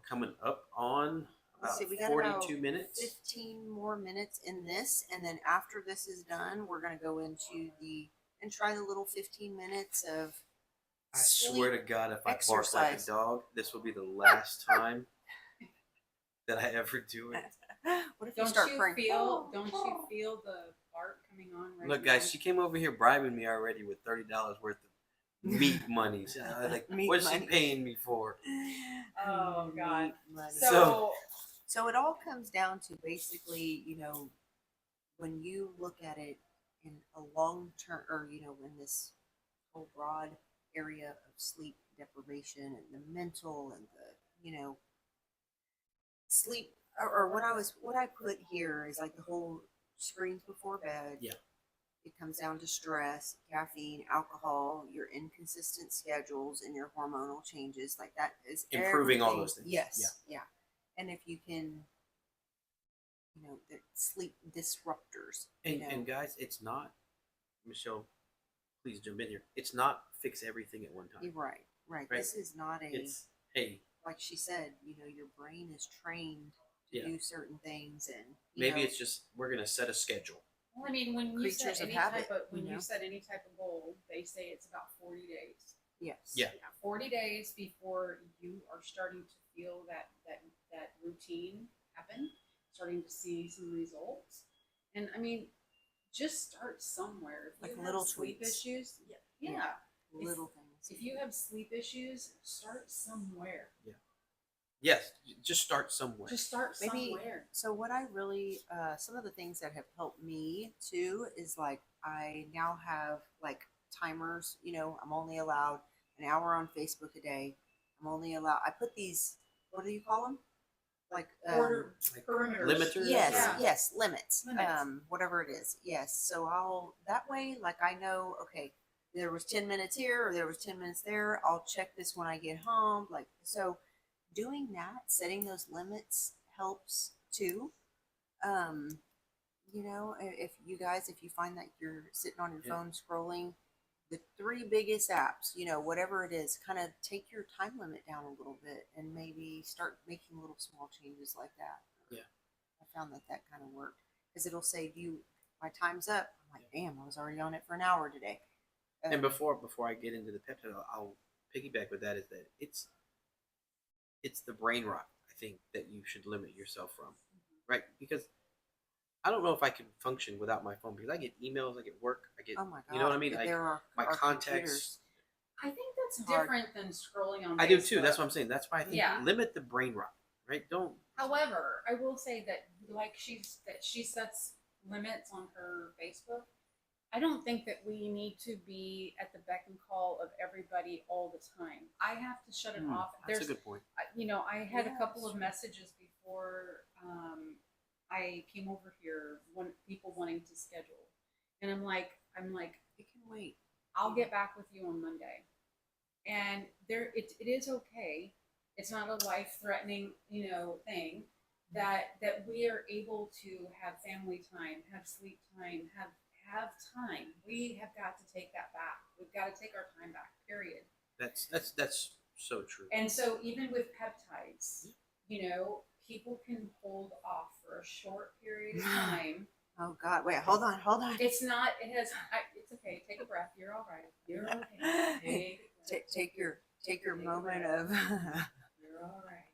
coming up on Let's about see, we got 42 about minutes. 15 more minutes in this, and then after this is done, we're gonna go into and try the little 15 minutes of I swear to God, if I bark like a exercise. dog, this will be the last time that I ever do it. What if you Don't start you praying? feel the bark coming on right Look, now? guys, she came over here bribing me already with $30 worth of meat money. So I was like, Meat what's she money. paying me for? Oh, God. Meat money. So, So it all comes down to basically, when you look at it in a long term, or in this whole broad area of sleep deprivation and the mental and the sleep, or what I put here is like the whole screens before bed. Yeah. It comes down to stress, caffeine, alcohol, your inconsistent schedules, and your hormonal changes. Like that is Improving all everything. those things. Yes. Yeah. And if you can, the sleep disruptors. And guys, it's not, Michelle, please jump in here. It's not fix everything at one You're time. right. Right. Right. This is not It's, hey, like she said, your brain is trained to Yeah. do certain things, and maybe it's just, we're going to set a schedule. well, I mean, when you set Creatures of any habit, type of when you know? you set any type of goal, they say it's about 40 days. yes. Yeah. 40 days before you are starting to feel that routine happen, starting to see some results. And I mean, just start somewhere. If Like you little have sleep tweaks. issues, yeah. Yeah. Little things. If you have sleep issues, start somewhere. Yes, just start somewhere. Just start Maybe- somewhere. So what I really, some of the things that have helped me too is like I now have like timers. I'm only allowed an hour on Facebook a day. I'm only allowed. I put these. What do you call them? Like Order Like perimeters. limiters? Yes, Yeah. yes, limits. Limits. Whatever it is. Yes. So I'll that way, like I know, okay, there was 10 minutes here or there was 10 minutes there. I'll check this when I get home. Like so, doing that, setting those limits helps too. If you find that you're sitting on your Yeah. phone scrolling, the three biggest apps, whatever it is, kind of take your time limit down a little bit and maybe start making little small changes like that. Yeah. I found that kind of worked because it'll save you. My time's up. I'm like, damn, I was already on it for an hour today. And before I get into the peptide, I'll piggyback with that is that it's the brain rot, I think, that you should limit yourself from, right? Because I don't know if I can function without my phone because I get emails, I get work, I get, oh my God, you know what I mean? There are my contacts. computers. I think that's Hard. different than scrolling on Facebook. I do too. That's what I'm saying. That's why I think Yeah. limit the brain rot, right? Don't. However, I will say that she sets limits on her Facebook. I don't think that we need to be at the beck and call of everybody all the time. I have to shut it off. That's a good point. I had a couple of sure. messages before I came over here, people wanting to schedule, and I'm like, It can wait. I'll get back with you on Monday. And it is okay. It's not a life-threatening, thing that we are able to have family time, have sleep time, have time. We have got to take that back. We've got to take our time back. Period. That's so true. And so even with peptides, people can hold off for a short period of time. Oh God, wait, hold on. It's not. It's okay. Take a breath. You're all right. You're okay. Take your moment of. You're all right.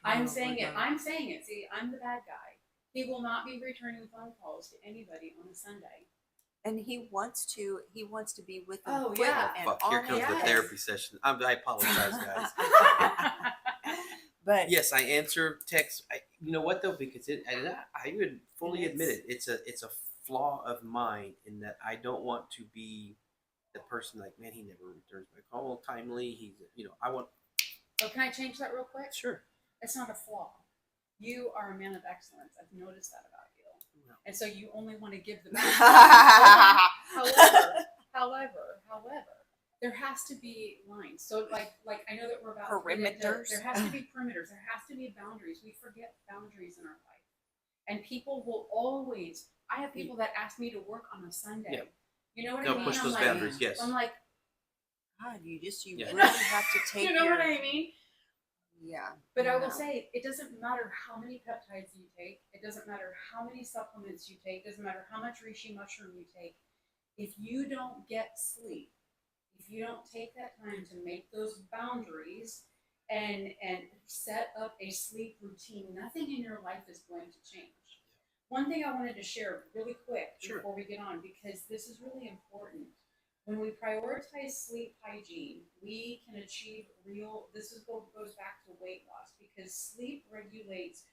I'm saying it. See, I'm the bad guy. He will not be returning phone calls to anybody on a Sunday. And he wants to be with them. Oh, quick yeah. and Fuck, here comes the honest. therapy session. I apologize, guys. But Yes, I answer texts. You know what though? Because I would fully admit it. It's a flaw of mine in that I don't want to be the person like, man, he never returns my call timely. He's, I want. Oh, can I change that real quick? Sure. It's not a flaw. You are a man of excellence. I've noticed that about you. No. And so you only want to give the best. However, there has to be lines. So like I know that we're about Perimeters. There has to be perimeters. There has to be boundaries. We forget boundaries in our life. And people will always. I have people that ask me to work on a Sunday. Yeah. You know what I They'll mean? push I'm those like, boundaries. Yes. I'm like, God, you Yeah. really have to take. you know what I mean? Yeah. But I will say, it doesn't matter how many peptides you take. It doesn't matter how many supplements you take. It doesn't matter how much reishi mushroom you take. If you don't get sleep, if you don't take that time to make those boundaries and set up a sleep routine, nothing in your life is going to change. One thing I wanted to share really quick before we get on, because this is really important. When we prioritize sleep hygiene, we can achieve goes back to weight loss, because sleep regulates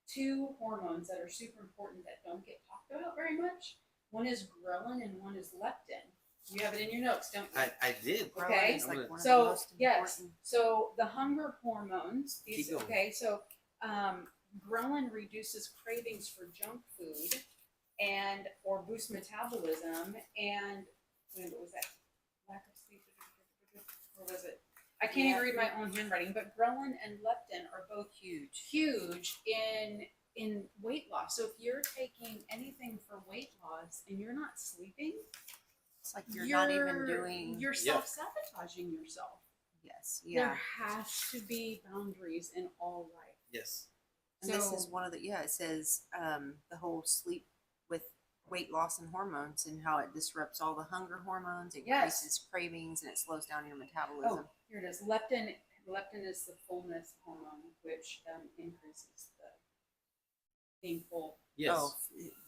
two hormones that are super important that don't get talked about very much. One is ghrelin and one is leptin. You have it in your notes, don't you? I did. Okay. It's like one of the So most yes, important. so the hunger hormones. Keep going. Okay, so ghrelin reduces cravings for junk food or boost metabolism, and what was that? Lack of sleep, or was it? I can't even read my own handwriting. But ghrelin and leptin are both huge in weight loss. So if you're taking anything for weight loss and you're not sleeping, It's like you're not even doing. You're self-sabotaging yourself. Yes. Yeah. There has to be boundaries in all life. Yes. And this is one of the. Yeah. It says the whole sleep with weight loss and hormones and how it disrupts all the hunger hormones, increases cravings, and it slows down your metabolism. Oh, here it is. Leptin is the fullness hormone, which increases the being full. Yes. Oh,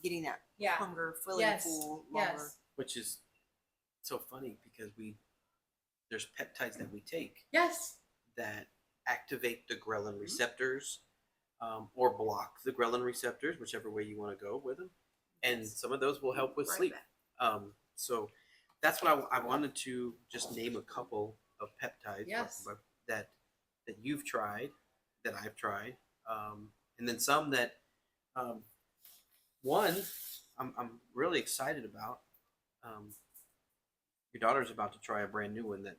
getting that hunger, feeling full longer. Yes. Which is so funny because there's peptides that we take Yes. that activate the ghrelin receptors or block the ghrelin receptors, whichever way you want to go with them. And some of those will help with sleep. So that's what I wanted to just name a couple of peptides that you've tried, that I've tried, and then some that one I'm really excited about. Your daughter's about to try a brand new one that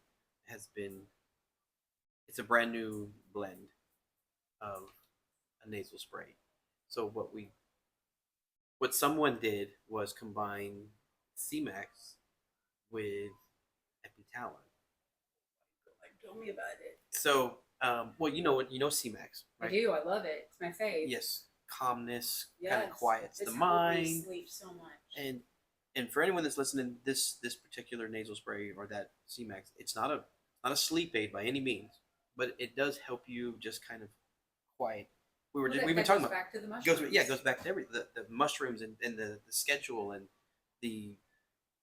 it's a brand new blend of a nasal spray. So what someone did was combine C-Max with epitalon. Like, tell me about it. So, well, you know what? You know C-Max, I right? do. I love it. It's my fave. Yes, calmness, Yes. kind of quiets It's the helped me mind. sleep so much. And for anyone that's listening, this particular nasal spray or that C-Max, it's not a sleep aid by any means, but it does help you just kind of quiet. We've been talking about back to the mushrooms. it goes back to the mushrooms and the schedule and the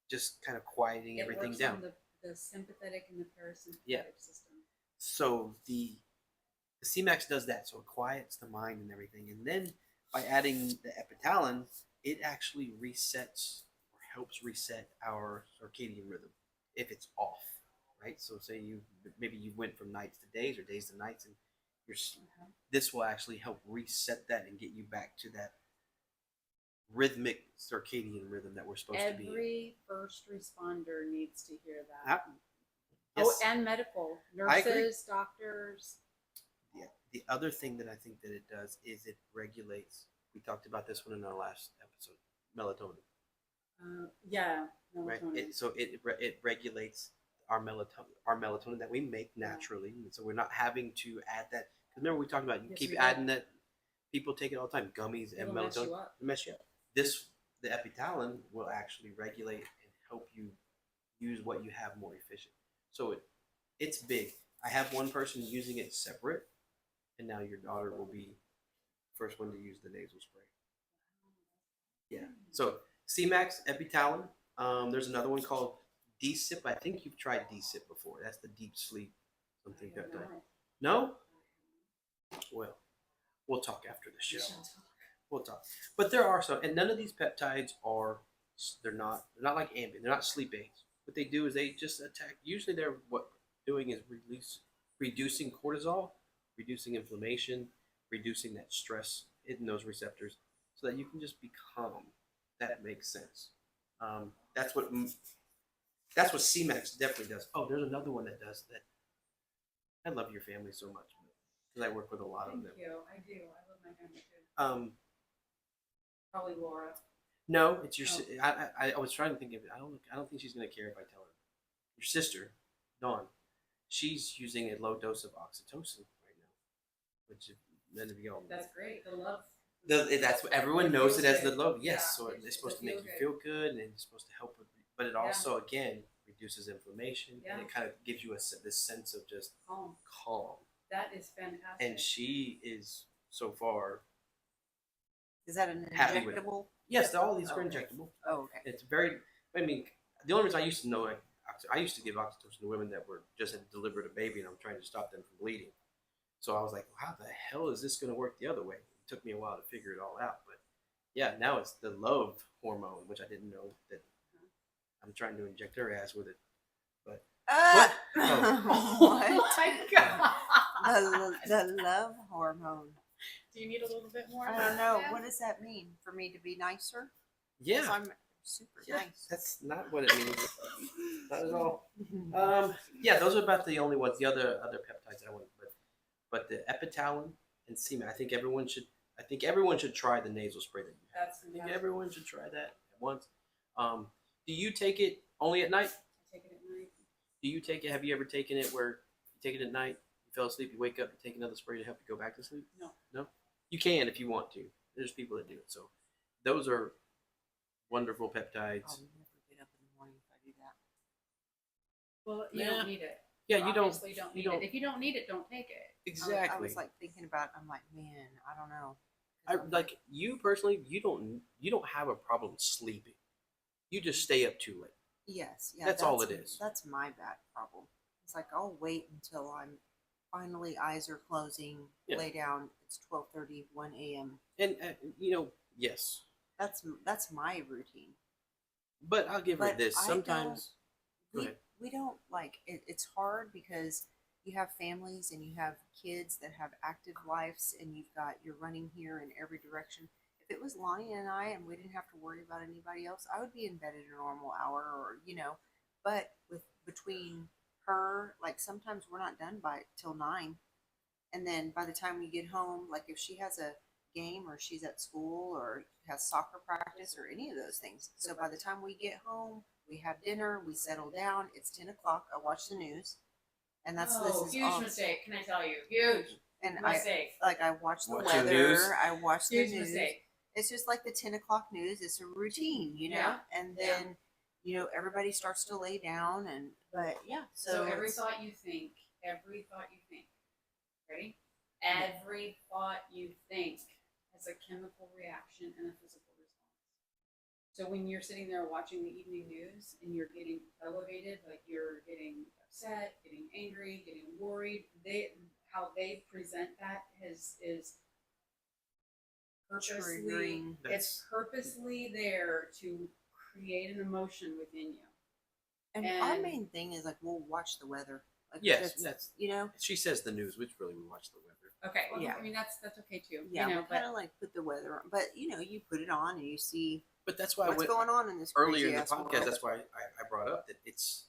just kind of quieting everything works down. On the sympathetic and the parasympathetic system. So the C-Max does that, so it quiets the mind and everything. And then by adding the epitalon, it actually resets or helps reset our circadian rhythm if it's off, right? So say you went from nights to days or days to nights, and this will actually help reset that and get you back to that rhythmic circadian rhythm that we're supposed to be in. Every first responder needs to hear that. Yes. Oh, and medical nurses, doctors. Yeah. The other thing that I think that it does is it regulates. We talked about this one in our last episode. Melatonin. Yeah. Melatonin. Right. So it regulates our melatonin that we make naturally, and so we're not having to add that. Because remember we talked about keep adding that. People take it all the time. Gummies and melatonin mess you up. The epitalon will actually regulate and help you use what you have more efficient. So it's big. I have one person using it separate, and now your daughter will be the first one to use the nasal spray. Yeah. So C-Max, epitalon. There's another one called D-Sip. I think you've tried D-Sip before. That's the deep sleep something peptide. No? Well, we'll talk after the show. We'll talk. But there are some, and none of these peptides are. They're not like Ambien. They're not sleep aids. What they do is they just attack. Usually, they're doing is reducing cortisol, reducing inflammation, reducing that stress hitting those receptors, so that you can just be calm. That makes sense. That's what C-Max definitely does. Oh, there's another one that does that. I love your family so much because I work with a lot of them. Thank you. I do. I love my family too. Probably Laura. No, it's your. Oh. I was trying to think of it. I don't think she's gonna care if I tell her. Your sister, Dawn, she's using a low dose of oxytocin right now, which then to be all. That's great. The love. That's what everyone knows it as the love. Yes, so it's supposed to make you feel good, and it's supposed to help with. But it also again reduces inflammation, and it kind of gives you this sense of just calm. That is fantastic. And she is so far. Is that an injectable? Yes, all these are injectable. Oh, okay. It's very. I mean, the only reason I used to know, I used to give oxytocin to women that were just had delivered a baby, and I'm trying to stop them from bleeding. So I was like, how the hell is this going to work the other way? It took me a while to figure it all out, but yeah, now it's the love hormone, which I didn't know that. I'm trying to inject her ass with it, but what? Oh. What? Oh my God. The love hormone. Do you need a little bit more? I don't know. What does that mean? For me to be nicer? Yeah. I'm super nice. That's not what it means. Not at all. Yeah, those are about the only ones. The other peptides I want, but the epitalon and C-Max. I think everyone should try the nasal spray that you have. I think everyone should try that at once. Do you take it only at night? I take it at night. Do you take it? Have you ever taken it where you take it at night, you fell asleep, you wake up, you take another spray to help you go back to sleep? No. No? You can if you want to. There's people that do it. So those are wonderful peptides. I'll never get up in the morning if I do that. Well, you don't need it. Yeah, you don't. Obviously don't need it. If you don't need it, don't take it. Exactly. I was like thinking about. I'm like, man, I don't know. Like you personally, you don't have a problem sleeping. You just stay up too late. Yes, yeah. That's all it is. That's my bad problem. It's like I'll wait until I'm finally eyes are closing, lay down. It's 12:30, 1 a.m. And yes. That's my routine. But I'll give her this. Sometimes we don't like it. It's hard because you have families and you have kids that have active lives, and you're running here in every direction. If it was Lonnie and I, and we didn't have to worry about anybody else, I would be in bed at a normal hour, or But between her, like sometimes we're not done till 9, and then by the time we get home, like if she has a game or she's at school or has soccer practice or any of those things, so by the time we get home, We have dinner, we settle down. It's 10 o'clock. I watch the news, and this is huge all. mistake. Can I tell you? Huge And mistake. I watch the Watching news? weather. I watch the Huge news. mistake. It's just like the 10 o'clock news. It's a routine, you know. Yeah. And then everybody starts to lay down, but yeah. So every thought you think, ready? Every thought you think has a chemical reaction and a physical response. So when you're sitting there watching the evening news and you're getting elevated, like you're getting upset, getting angry, getting worried, how they present that is purposely, triggering. it's purposely there to create an emotion within you. And our main thing is like we'll watch the weather. Like Yes, that's She says the news, which really we watch the weather. Okay, well, Yeah. I mean that's okay too. Yeah, you know, we kind of like put the weather on, but you put it on and you see But that's why what's going on in this earlier in the crazy-ass podcast. world. That's why I brought up that it's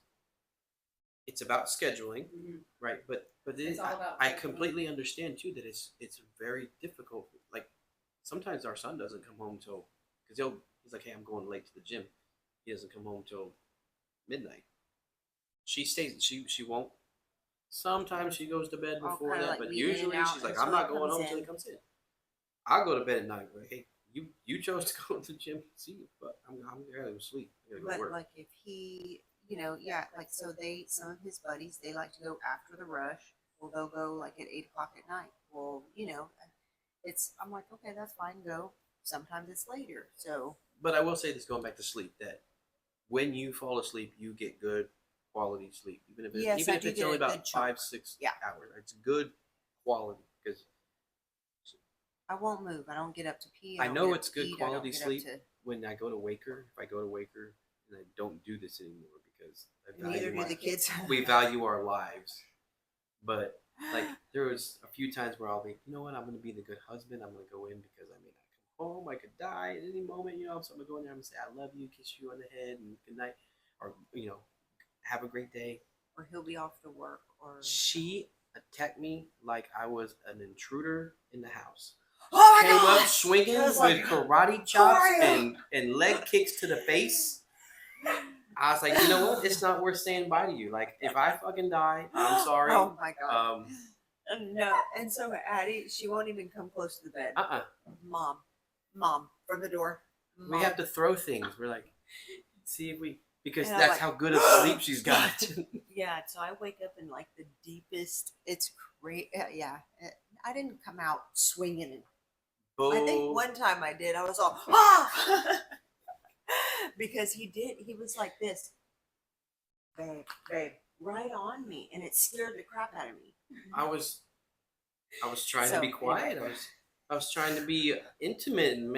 about scheduling, Mhm. right? But It's all about I scheduling. completely understand too that it's very difficult. Like sometimes our son doesn't come home till because he's like, hey, I'm going late to the gym. He doesn't come home till midnight. She stays. She won't. Sometimes she goes to bed I'll before kinda, that, like, but be in and usually out she's like, until I'm not he going comes home until in. he comes in. I'll go to bed at night. But hey, you chose to go to the gym. See you, but I'm gonna go sleep. I gotta go But work. like if he, like so some of his buddies they like to go after the rush. Well, they'll go like at 8 o'clock at night. Well, I'm like, okay, that's fine, go. Sometimes it's later. So But I will say this, going back to sleep, that when you fall asleep, you get good quality sleep, even if Yes, I do it's get only a good about chunk. 5-6 Yeah. hours. It's good quality because I won't move. I don't get up to pee. I don't know get up it's to good eat, I don't quality get up sleep to- when I go to Waker. If I go to Waker, and I don't do this anymore because Neither do the kids. we value our lives. But like there was a few times where I'll be, you know what, I'm going to be the good husband. I'm going to go in because I may not come home. I could die at any moment, so I'm going to go in there and say, I love you, kiss you on the head, and good night, or have a great day. Or he'll be off to work. Or She attacked me like I was an intruder in the house. oh my Came God! up swinging It was with like, karate chops "Who are you?" and leg kicks to the face. I was like, you know what? It's not worth saying bye to you. Like, if I fucking die, I'm sorry. Oh my God. Um, No, and so Addie, she won't even come close to the bed. Mom, from the door. We Mom. have to throw things. We're like, see if we, because And I'm that's like, how good of sleep she's got. Yeah, so I wake up in like the deepest. It's great. Yeah, I didn't come out swinging. And I think one time I did. I was all because he did. He was like this, babe, right on me, and it scared the crap out of me. I was trying to be quiet. I was trying to be intimate and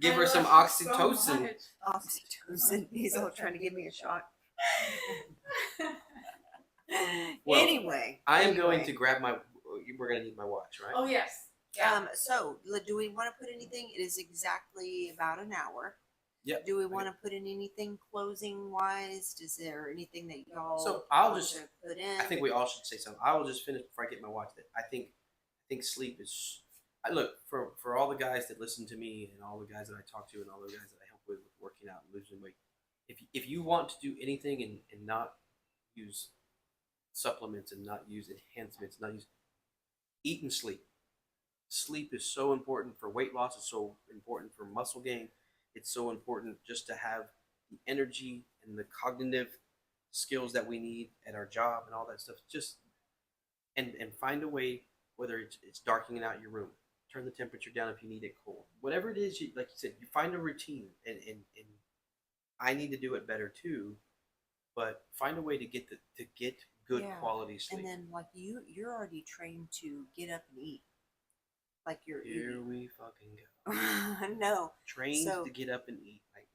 give her some oxytocin. Oxytocin. He's all trying to give me a shot. Well, anyway, I am going to grab my. We're going to need my watch, right? Oh yes. Yeah. So do we want to put anything? It is exactly about an hour. Yep. Do we want to put in anything closing wise? Is there anything that y'all? So I'll want just to put in. I think we all should say something. I will just finish before I get my watch. That I think sleep is. I look for all the guys that listen to me and all the guys that I talk to and all the guys that I help with working out and losing weight. If you want to do anything and not use supplements and not use enhancements, eat and sleep. Sleep is so important for weight loss. It's so important for muscle gain. It's so important just to have the energy and the cognitive skills that we need at our job and all that stuff. Just and find a way, whether it's darkening out your room, turn the temperature down if you need it cold. Whatever it is, like you said, you find a routine. And I need to do it better too, but find a way to get good quality sleep. And then like you're already trained to get up and eat. Like Here we fucking go. No. Trained to get up and eat. Like,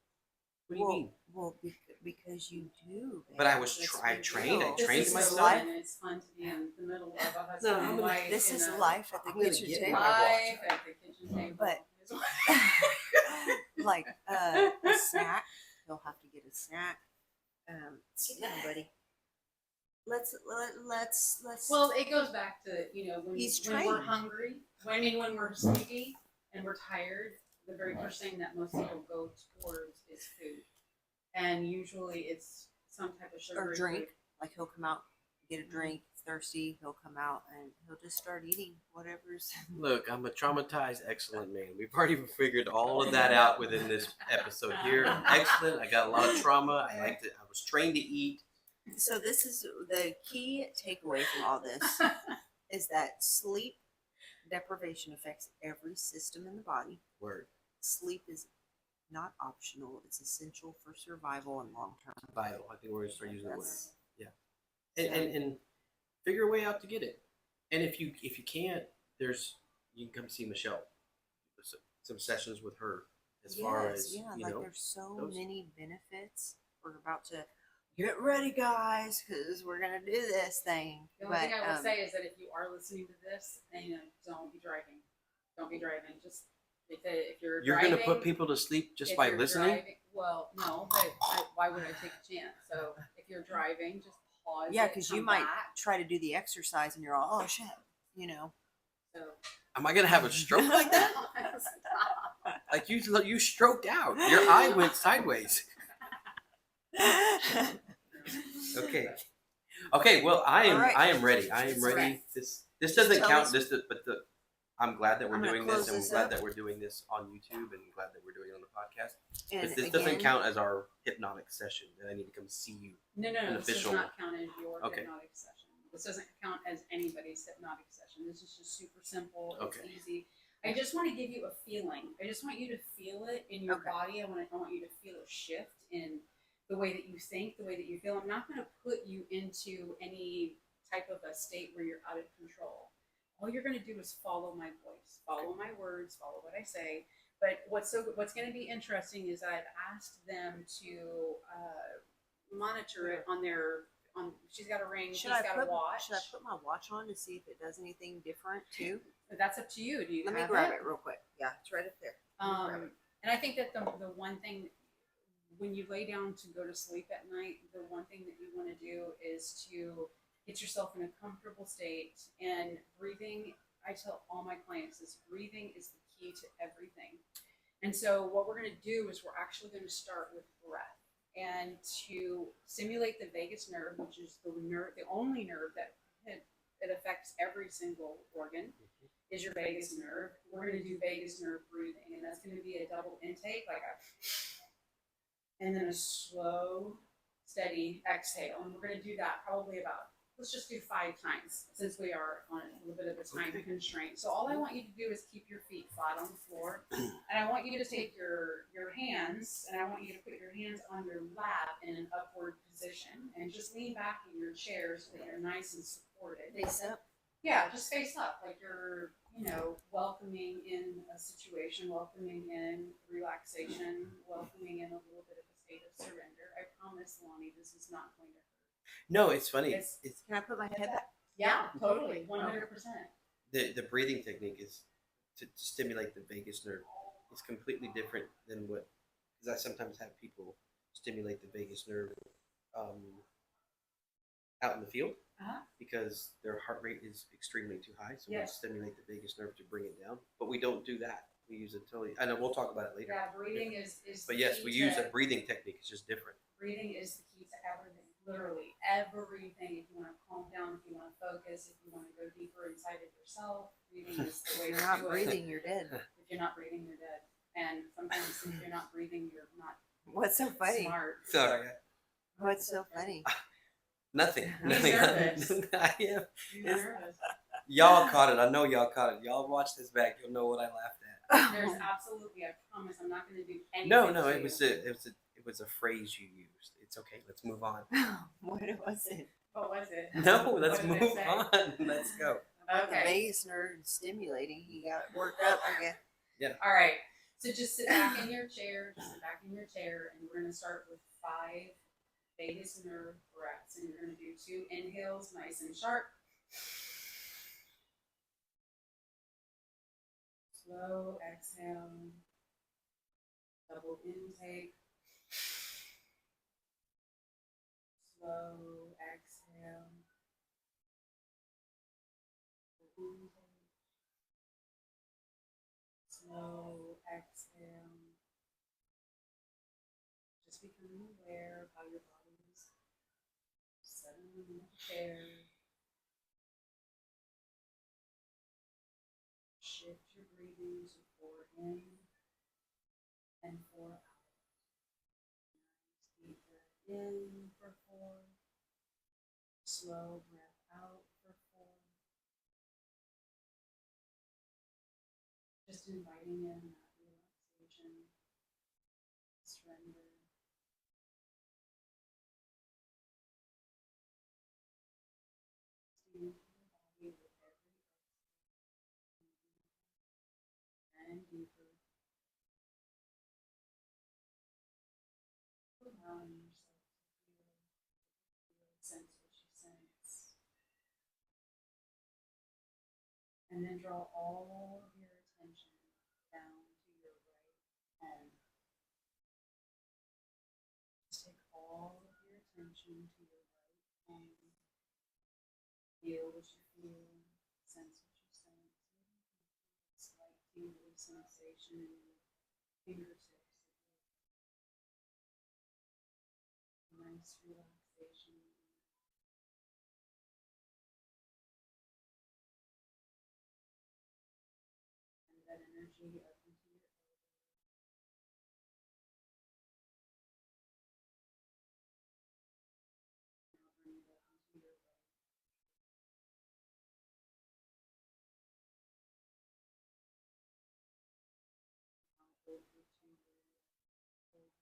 what do you mean? Well, because you do. But I was trained. I trained myself. Life. It's fun to be in the middle of a husband and wife. This is life at the kitchen table. Life at the kitchen table. But like a snack, he'll have to get a snack. Sit down, buddy. Let's. Well, it goes back to when we're trained. hungry. When we're sleepy and we're tired, the very first thing that most people go towards is food. and usually it's some type of sugar or drink. Like he'll come out, get a drink, he's thirsty, he'll come out and he'll just start eating whatever's. Look, I'm a traumatized, excellent man. We've already figured all of that out within this episode here. I'm excellent. I got a lot of trauma. I was trained to eat. So this is the key takeaway from all this is that sleep deprivation affects every system in the body. Word. Sleep is not optional. It's essential for survival and long term. Vital. I think we're going to start using the word. Yeah. And figure a way out to get it. And if you can't, you can come see Michelle. Some sessions with her as far as there's so many benefits. We're about to get ready, guys, because we're gonna do this thing. The only thing I will say is that if you are listening to this, then don't be driving. Don't be driving. Just if you're driving, going to put people to sleep just by listening. Well, no, but why would I take a chance? So if you're driving, just pause. Yeah, because you might try to do the exercise and you're all, oh shit, So am I gonna have a stroke like that? Like you stroked out. Your eye went sideways. Okay. Well, I am ready. I am ready. This doesn't count. I'm glad that we're doing this, and I'm glad that we're doing this on YouTube, and glad that we're doing it on the podcast. But this doesn't count as our hypnotic session. That I need to come see you. No. This does not count as your hypnotic session. This doesn't count as anybody's hypnotic session. This is just super simple. It's easy. I just want to give you a feeling. I just want you to feel it in your body. I want you to feel a shift in the way that you think, the way that you feel. I'm not going to put you into any type of a state where you're out of control. All you're going to do is follow my voice, follow my words, follow what I say. But what's going to be interesting is I've asked them to monitor it on she's got a ring, she's got a watch. Should I put my watch on to see if it does anything different too? That's up to you. Let me grab it real quick. Yeah, it's right up there. And I think that the one thing, when you lay down to go to sleep at night, the one thing that you want to do is to get yourself in a comfortable state. And breathing, I tell all my clients this, breathing is the key to everything. And so what we're going to do is we're actually going to start with breath. And to stimulate the vagus nerve, which is the only nerve that it affects every single organ, is your vagus nerve. We're going to do vagus nerve breathing, and that's going to be a double intake, and then a slow, steady exhale. And we're going to do that probably let's just do 5 times, since we are on a little bit of a time constraint. So all I want you to do is keep your feet flat on the floor, and I want you to take your hands, and I want you to put your hands on your lap in an upward position, and just lean back in your chair so that you're nice and supported. Face up? Yeah, just face up, like you're, welcoming in a situation, welcoming in relaxation, welcoming in a little bit of a state of surrender. I promise, Lonnie, this is not going to hurt. No, it's funny. Can I put my head back? Yeah, totally, 100%. The breathing technique is to stimulate the vagus nerve. It's completely different than because I sometimes have people stimulate the vagus nerve out in the field because their heart rate is extremely too high. So we stimulate the vagus nerve to bring it down. But we don't do that. We use it I know we'll talk about it later. Yeah, breathing is But yes, we use a breathing technique. It's just different. Breathing is the key to everything. Literally everything. If you want to calm down, if you want to focus, if you want to go deeper inside of yourself, breathing is the way to do it. If you're not breathing, you're dead. If you're not breathing, you're dead. And sometimes if you're not breathing, you're not What's so funny? Smart. Sorry. What's so funny? Nothing. Nervous. I am. Nervous. Y'all caught it. I know y'all caught it. Y'all watch this back. You'll know what I laughed at. There's absolutely, I promise, I'm not going to do anything. No. It was a phrase you used. It's okay. Let's move on. What was it? What was it? No, let's move on. Let's go. The vagus nerve stimulating. He got worked up again. Yeah. All right. So just sit back in your chair. And we're going to start with 5 vagus nerve breaths. And you're going to do 2 inhales, nice and sharp. Slow exhale. Double intake. Slow exhale. Intake. Slow exhale. Just becoming aware. chair. Shift your breathing to 4 in and 4 out. Nice deep breath in for 4. Slow breath out for 4. Just inviting in that relaxation, surrender. Into your body with every exhale, and deeper. Allowing yourself to sense what you sense. And then draw all of your attention down to your right arm. Just take all of your attention to your right arm. Feel what you feel, sense what you sense. Slight tingling sensation in your fingertips. Nice relaxation. And that energy up into your elbow. Now bring it up into your right. Now over to your shoulder.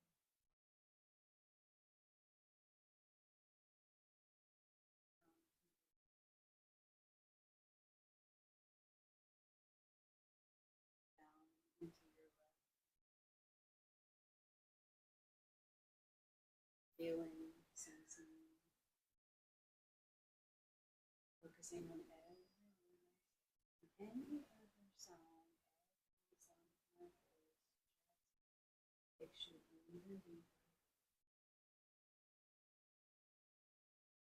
Down into your right. Feeling, sensing, focusing on every any other sound, every sound of my voice, takes you even deeper.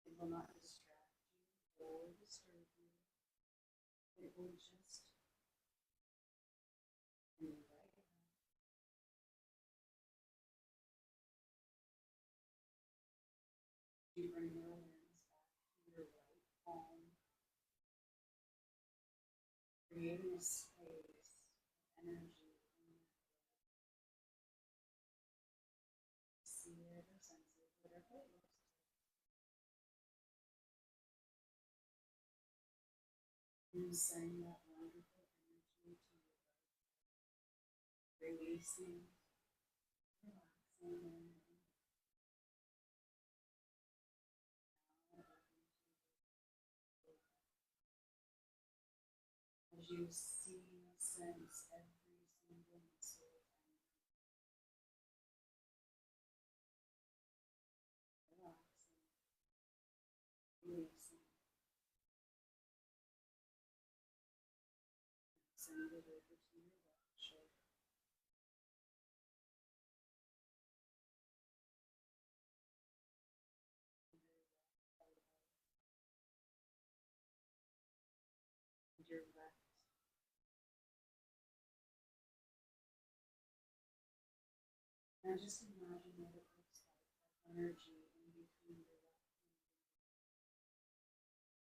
It will not distract you or disturb you. It will just invite you. You bring your awareness back to your right palm, creating a space of energy in your right. See it or sense it, whatever it looks like. And send that wonderful energy to your right, releasing, relaxing, and as you see, sense every single muscle and relaxing, releasing. Send it over to your left shoulder. Your left. Now just imagine what it looks like, that energy in between your left and your right.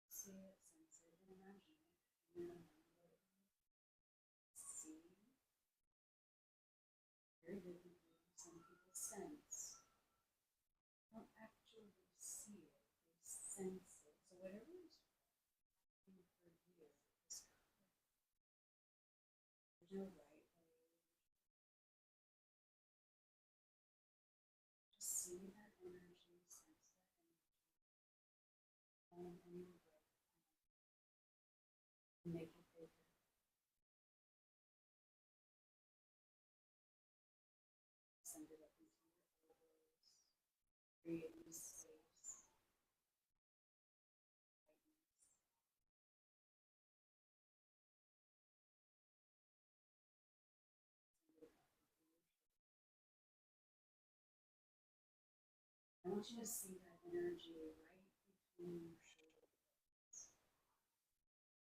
See it, sense it, and imagine it. And see very vividly. Some people sense. Don't actually see it, they sense it. So whatever is for you, is correct. There's no right way. Just see that energy, sense that energy, and your right and make it bigger. Send it up into your elbows, creating space, tightness. Send it up into your shoulder. I want you to see that energy right between your shoulder blades.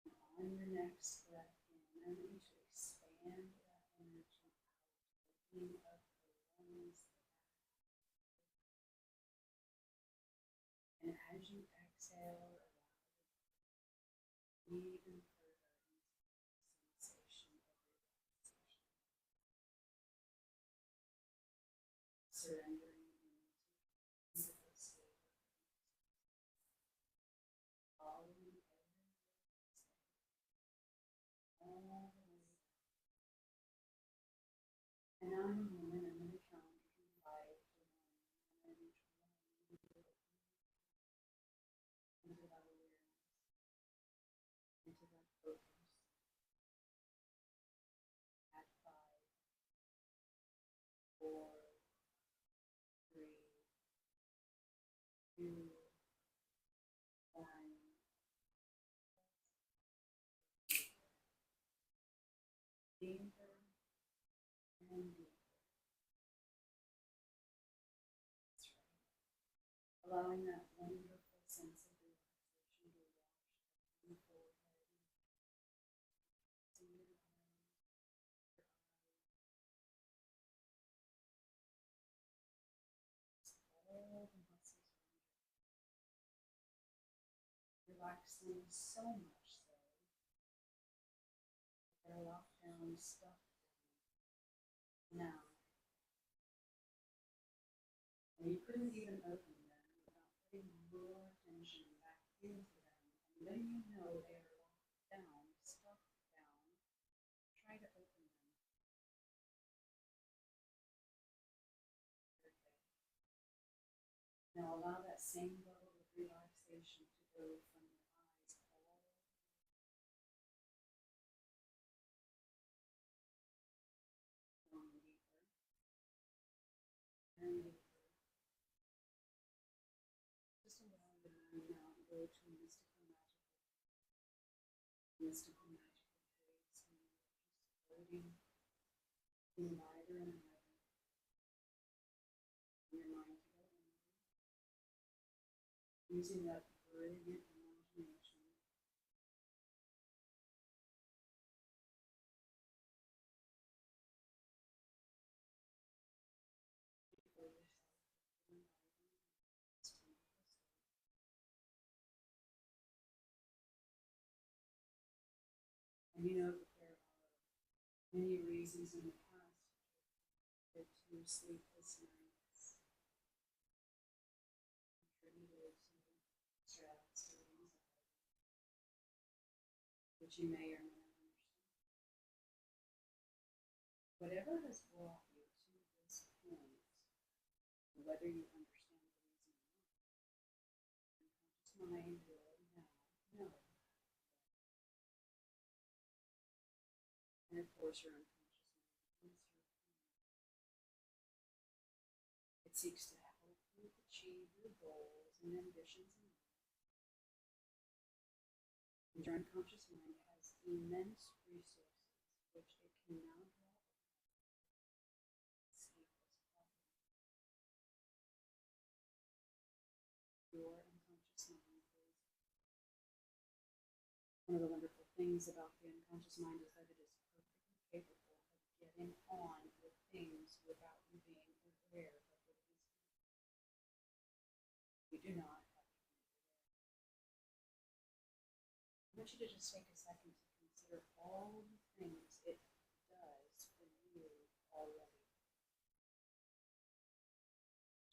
And on your next breath in, I want you to expand that energy out, opening up the lungs, the back. And as you exhale, exhale, even further sensation of relaxation. Surrendering into the state following every all the way down. And now in a moment, I'm going to count from 5 to 1, and each one into that awareness, into that focus. At 5, 4, 3, 2, 1. Deeper and deeper. That's right. Allowing that wonderful sense of relaxation to wash through your forehead, through your eyes, all the muscles around your eyes. Relax them so much so that they're locked down, stuffed down. Now, and you couldn't even open them without putting more attention back into them. And when you know they are locked down, stuffed down, try to open them. Okay. Now allow that same level of relaxation to go from your eyes all going deeper and deeper. Just allow the mind now to go to a mystical, magical place and you're just floating in wider and wider. Your mind to go inward, using that brilliant imagination. For yourself, and you know that there are many reasons in the past that to sleepless nights contributed to stress or anxiety, which you may or may not understand. Whatever has brought you to this point, whether you understand the reason or not, your unconscious mind will now know. And of course, your unconscious mind is your friend. It seeks to help you achieve your goals and ambitions in life. And your unconscious mind has immense resources which it can now draw upon to sleep as problem. Your unconscious mind is one of the wonderful things about the unconscious mind is that it is perfectly capable of getting on with things without you being aware of what it is doing. You do not have to be aware. I want you to just take a second to consider all the things it does for you already.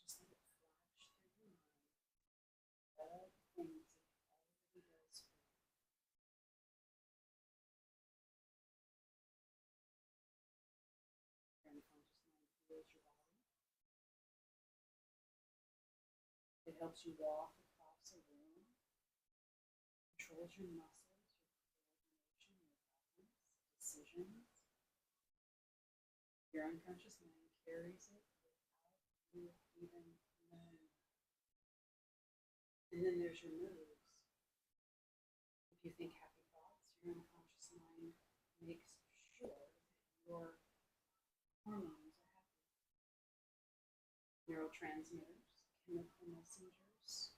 Just let it flash through your mind all the things it already does for you. Your unconscious mind heals your body. It helps you walk across a room, controls your muscles, your coordination, your balance, decisions. Your unconscious mind carries it without you even knowing. And then there's your moods. If you think happy thoughts, your unconscious mind makes sure that your hormones are happy. Neurotransmitters, chemical messengers.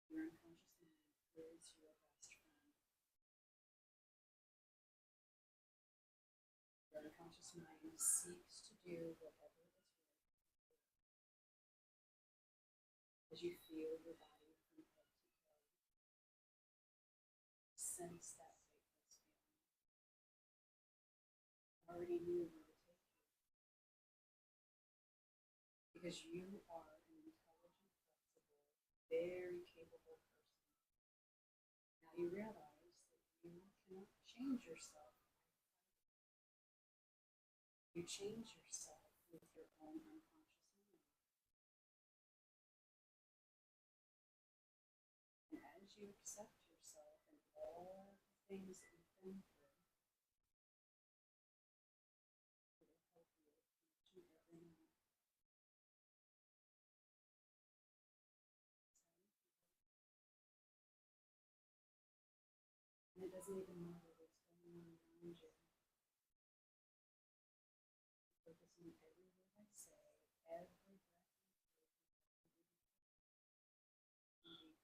Your unconscious mind is your best friend. Your unconscious mind seeks to do whatever is right for you. as you feel your body from head to toe. Sense that weightless feeling. I already knew where to take you. Because you are an intelligent, flexible, very capable person. Now you realize that you cannot change yourself. You change yourself with your own unconscious mind. And as you accept yourself and all the things that you've been through, it will help you each and every night. And it doesn't even matter what's going on around you. Focus on every word I say, every breath you take,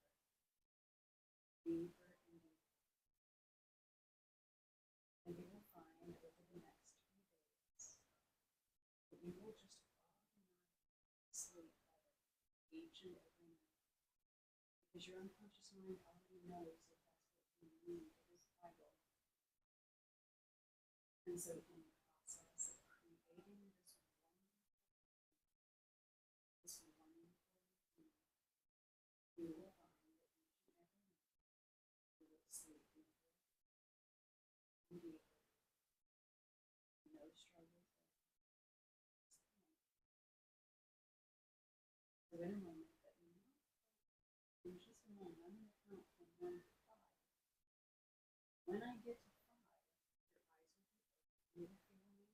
deeper and deeper. And you will find over the next few days that you will just automatically sleep better each and every night. Because your unconscious mind already knows that that's what you need. It is vital. And so in the process of creating this wonderful routine, you will find that each and every night you will sleep deeper and deeper. No struggles there. So in a moment, but not in just a moment, I'm going to count from 1 to 5. When I get to 5, your eyes will be open. You will feel me.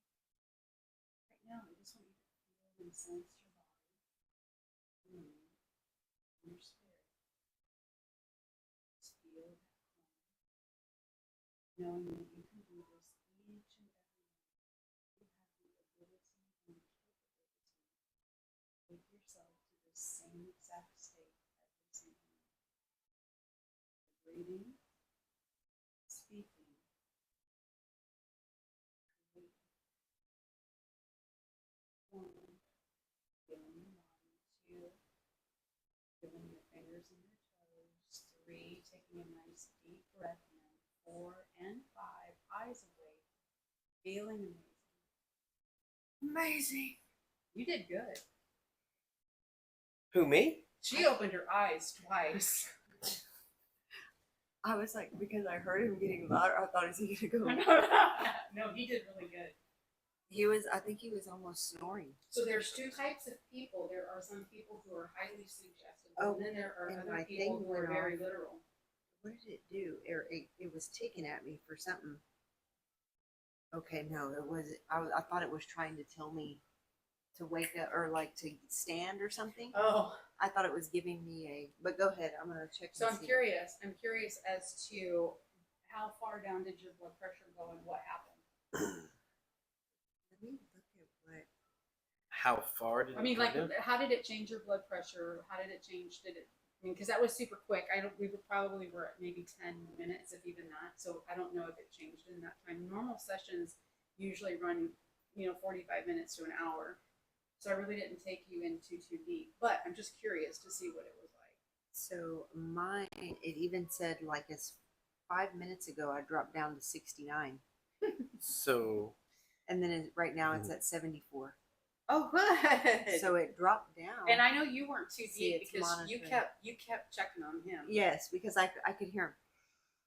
Right now, I just want you to feel and sense your body, your mind, and your spirit. Just feel that calm, knowing that you can do this each and every night. You have the ability and the capability to take yourself to the same exact state every single night. Breathing, speaking, creating. 1, feeling your body. 2, feeling your fingers and your toes. 3, taking a nice deep breath in. 4 and 5, eyes awake, feeling amazing. Amazing. You did good. Who, me? She opened her eyes twice. I was like, because I heard him getting louder, I thought, is he gonna go? No, he did really good. I think he was almost snoring. So there's 2 types of people. There are some people who are highly suggestive, Oh, and then there are and other my people thing who are went very off. literal. What did it do? It was ticking at me for something. Okay, no, it was. I thought it was trying to tell me to wake up or like to stand or something. Oh. I thought it was giving me a. But go ahead. I'm gonna check. So and I'm see. curious. I'm curious as to how far down did your blood pressure go and what happened. Let me look at what. How far did I mean, it like, go down? how did it change your blood pressure? How did it change? I mean, because that was super quick. We probably were at maybe 10 minutes, if even that. So I don't know if it changed in that time. Normal sessions usually run, 45 minutes to an hour. So I really didn't take you in too deep. But I'm just curious to see what it was like. So mine, it even said like as 5 minutes ago, I dropped down to 69, So, and then right now it's at 74. Oh, good. So it dropped down. And I know you weren't too See, deep it's because you monitoring. kept checking on him. Yes, because I could hear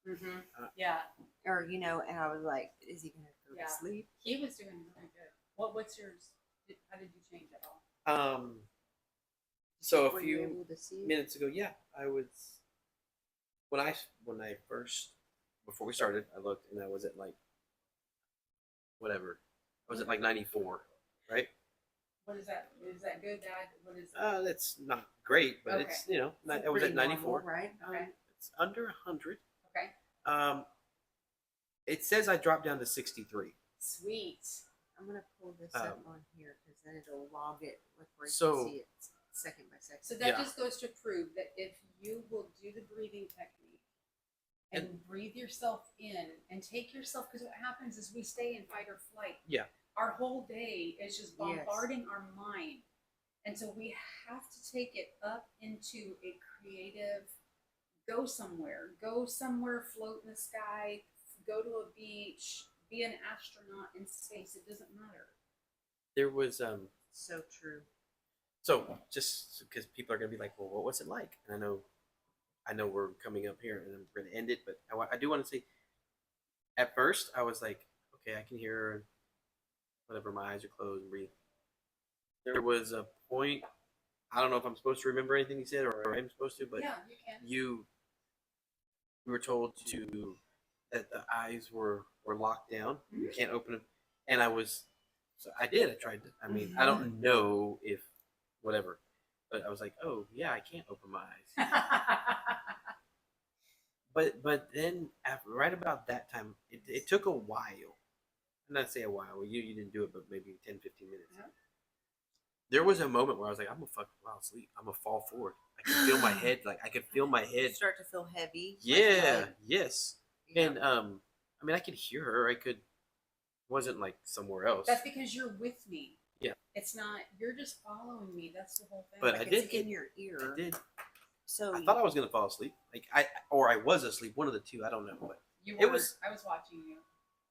him. Mm-hmm. Yeah. Or and I was like, is he gonna go Yeah. to sleep? He was doing really good. What's yours? How did you change at all? So a Were you few able to see it? minutes ago, yeah, I was when I first before we started, I looked and I was at like whatever. I was at like 94, right? What is that? Is that good, bad? What is that? That's not great, but Okay. it's It's I was pretty at 94. normal, right? Okay. It's under 100. Okay. It says I dropped down to 63. Sweet. I'm gonna pull this up on here because then it'll log it with where you So- can see it second by second. So that Yeah. just goes to prove that if you will do the breathing technique and breathe yourself in and take yourself, because what happens is we stay in fight or flight. Yeah. Our whole day is just bombarding our mind. And so we have to take it up into a creative, go somewhere, float in the sky, go to a beach, be an astronaut in space. It doesn't matter. There was So true. so just because people are gonna be like, well, what was it like? And I know we're coming up here and I'm gonna end it, but I do want to say, at first I was like, okay, I can hear her, whatever, my eyes are closed and breathe. There was a point, I don't know if I'm supposed to remember anything you said or I'm supposed to, but Yeah, you can. we were told to that the eyes were locked down. You can't open them, and I did. I tried to. I mean, I don't know if whatever, but I was like, oh yeah, I can't open my eyes. But then right about that time, it took a while. I'm not say a while. You didn't do it, but maybe 10, 15 minutes. Yeah. There was a moment where I was like, I'm gonna fucking fall asleep. I'm gonna fall forward. I could feel my head. Like I could feel my head Start to feel heavy. Yeah. Like, Yes. yeah. And I mean, I could hear her. I could. Wasn't like somewhere else. That's because you're with me. Yeah. It's not. You're just following me. That's the whole thing. But like I did it's in your ear. I did. So I thought I was gonna fall asleep. Like I was asleep. One of the two. I don't know. But you it were, was. I was watching you.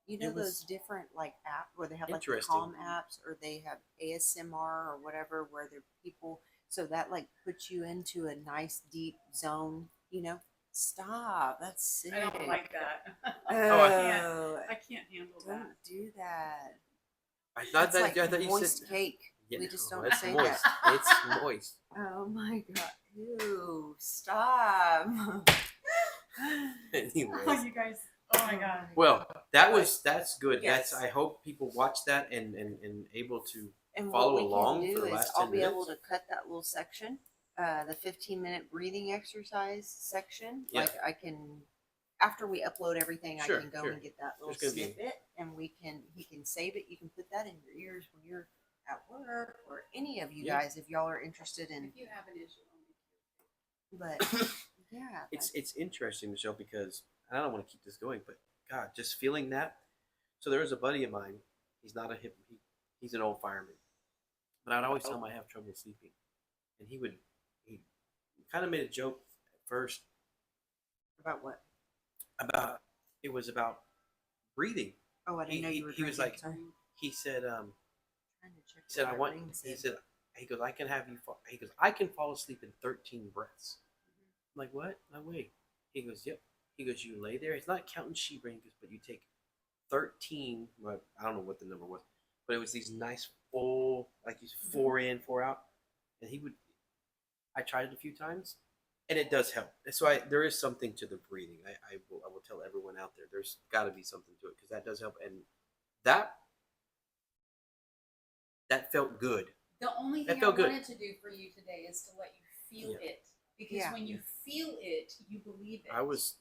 you know it was those different like apps where they have like the interesting. calm apps or they have ASMR or whatever where they're people so that like puts you into a nice deep zone, you know? Stop. That's sick. I don't like that. Oh, I can't handle don't that. do that. I thought That's that. like I thought you moist said. cake. Yeah, We just no, don't it's say moist. that. It's moist. Oh my god. Ew. Stop. Anyways. Oh, you guys. Oh my god. Well, that's good. Yes. I hope people watch that and able to And follow what we along can for do the is last I'll 10 be minutes. able to cut that little section, the 15-minute breathing exercise section. Yeah. Like I can, after we upload everything, Sure, I can go sure. and get that little There's gonna be- snippet, and he can save it. You can put that in your ears when you're at work, or any of you Yeah. guys if y'all are interested in. If you have an issue, I'll make But yeah, It's interesting, Michelle, because I don't want to keep this going, but God, just feeling that. So there was a buddy of mine. He's not a he's an old fireman, but I'd always tell him I have trouble sleeping, and he kind of made a joke at first about what? about it was about breathing. Oh, I didn't know you were. He was drinking. like, Sorry. he said Trying to check he said what I my want. ring He said. he goes, I can have you. He goes, I can fall asleep in 13 breaths. I'm like, what? No way. He goes, yep. He goes, you lay there. He's not counting sheep brain, but you take 13. Well, I don't know what the number was, but it was these nice full, like you 4 in, 4 out. And I tried it a few times, and it does help. So there is something to the breathing. I will tell everyone out there. There's got to be something to it because that does help, and that felt good. The only That thing I felt good. wanted to do for you today is to let you feel Yeah. it. Because Yeah. when you feel it, you believe it. I was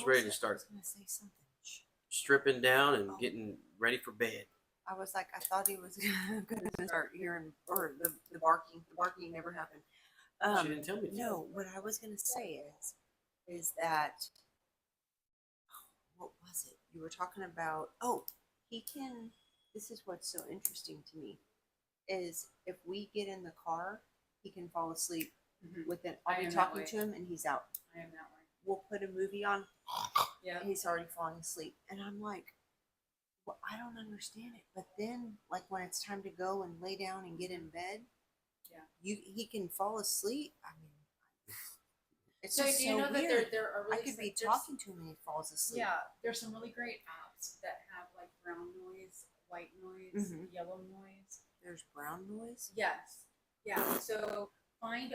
ready to I start was gonna say something. Shh. stripping down and Oh. getting ready for bed. I was like, I thought he was gonna start hearing, or the barking. The barking never happened. She didn't tell me to. No, what I was gonna say is that what was it? You were talking about. Oh, he can. This is what's so interesting to me is if we get in the car, he can fall asleep Mhm. within. I I'll be am that talking way. to him and he's out. I am that way. We'll put a movie on Yeah. and he's already falling asleep, and I'm like, well, I don't understand it. But then, like when it's time to go and lay down and get in bed, Yeah. he can fall asleep. I mean, it's So just do you so know that weird. there are really I could be there's- talking to him and he falls asleep. Yeah, there's some really great apps that have like brown noise, white noise, Mhm. yellow noise. There's brown noise. Yes. Yeah. So find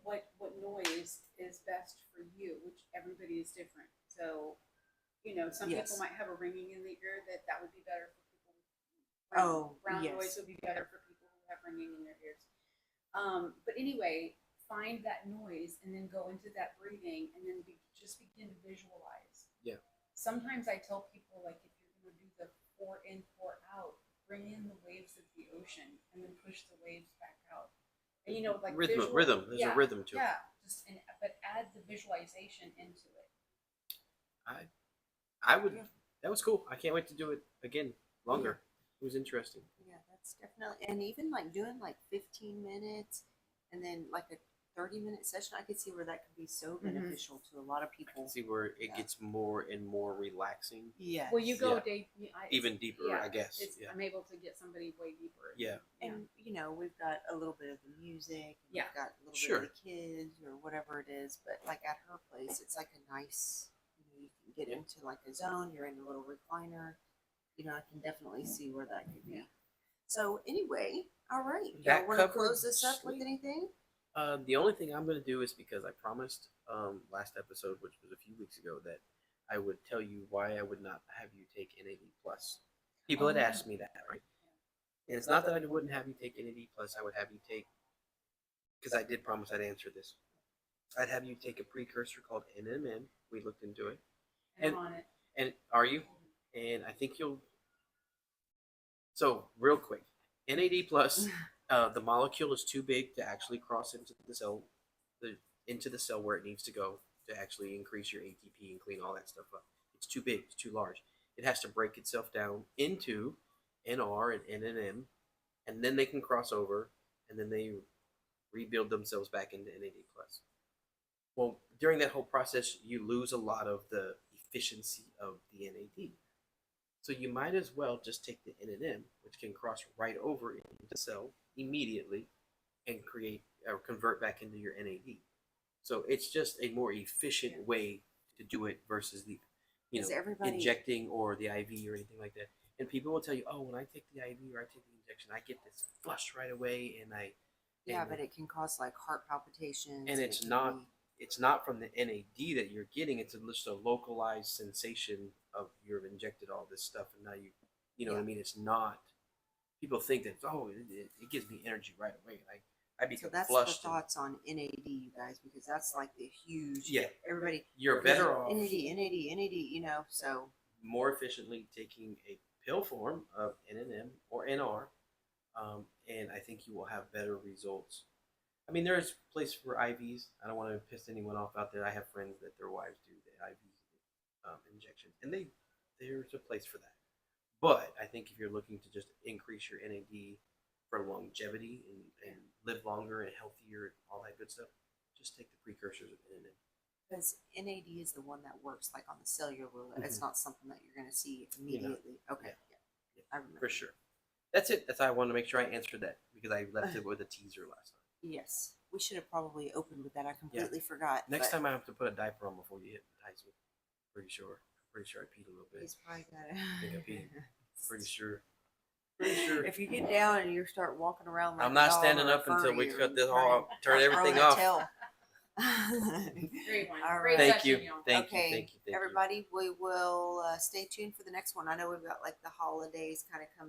what noise is best for you, which everybody is different. So, some Yes. people might have a ringing in the ear that would be better for people. Brown, Oh, brown yes. noise would be better for people who have ringing in their ears. But anyway, find that noise and then go into that breathing and then just begin to visualize. Yeah. Sometimes I tell people, like, if you're going to do the 4 in, 4 out, bring in the waves of the ocean and then push the waves back out. And like Rhythm. There's a rhythm to it. Yeah, but add the visualization into it. I would. Yeah. That was cool. I can't wait to do it again longer. It was interesting. Yeah, that's It's definitely, and even like doing like 15 minutes and then like a 30-minute session, I could see where that could be so beneficial to a lot of people. See where it gets more and more relaxing. Yes. Well, you go Yeah. Even deeper, I guess. I'm able to get somebody way deeper. Yeah. And we've got a little bit of the music. And we've got a little bit of the kids or whatever it is. But like at her place, it's like a nice. You can get into like a zone. You're in a little recliner. I can definitely see where that could be. So anyway, all right. That want to close this up with anything? The only thing I'm going to do is because I promised last episode, which was a few weeks ago, that I would tell you why I would not have you take NAD+. People had asked me that, right? And it's not that I wouldn't have you take NAD+, I would have you take, because I did promise I'd answer this, I'd have you take a precursor called NMN. We looked into it. And I'm on it. And are you? And I think you'll... So, real quick, NAD+, the molecule is too big to actually cross into the cell where it needs to go to actually increase your ATP and clean all that stuff up. It's too big. It's too large. It has to break itself down into NR and NNM, and then they can cross over, and then they rebuild themselves back into NAD+. Well, during that whole process, you lose a lot of the efficiency of the NAD. So you might as well just take the NNM, which can cross right over into the cell immediately and create or convert back into your NAD. So it's just a more efficient way to do it versus the, injecting or the IV or anything like that. And people will tell you, oh, when I take the IV or I take the injection, I get this flush right away, and but it can cause like heart palpitations. And it's not from the NAD that you're getting. It's just a localized sensation of you've injected all this stuff, and now you know what I mean. It's not. People think that it gives me energy right away. I become flushed. So that's the thoughts on NAD, you guys, because that's like the huge. Everybody. You're better off. NAD. So more efficiently taking a pill form of NNM or NR, and I think you will have better results. I mean, there's a place for IVs. I don't want to piss anyone off out there. I have friends that their wives do the IV injections, and there's a place for that. But I think if you're looking to just increase your NAD for longevity and live longer and healthier and all that good stuff, just take the precursors of NNM. Because NAD is the one that works like on the cellular level. It's not something that you're going to see immediately. Okay. Yeah. I remember. For sure. That's it. That's why I wanted to make sure I answered that, because I left it with a teaser last time. Yes. We should have probably opened with that. I completely forgot. Next time I have to put a diaper on before you hypnotize me. Pretty sure I peed a little bit. He's probably got it. I think I peed. Pretty sure. If you get down and you start walking around like I'm not standing up until we cut this all, turn everything off. Great one. All Great right. Thank you. session, y'all. Thank you. Everybody, we will stay tuned for the next one. I know we've got like the holidays kind of coming.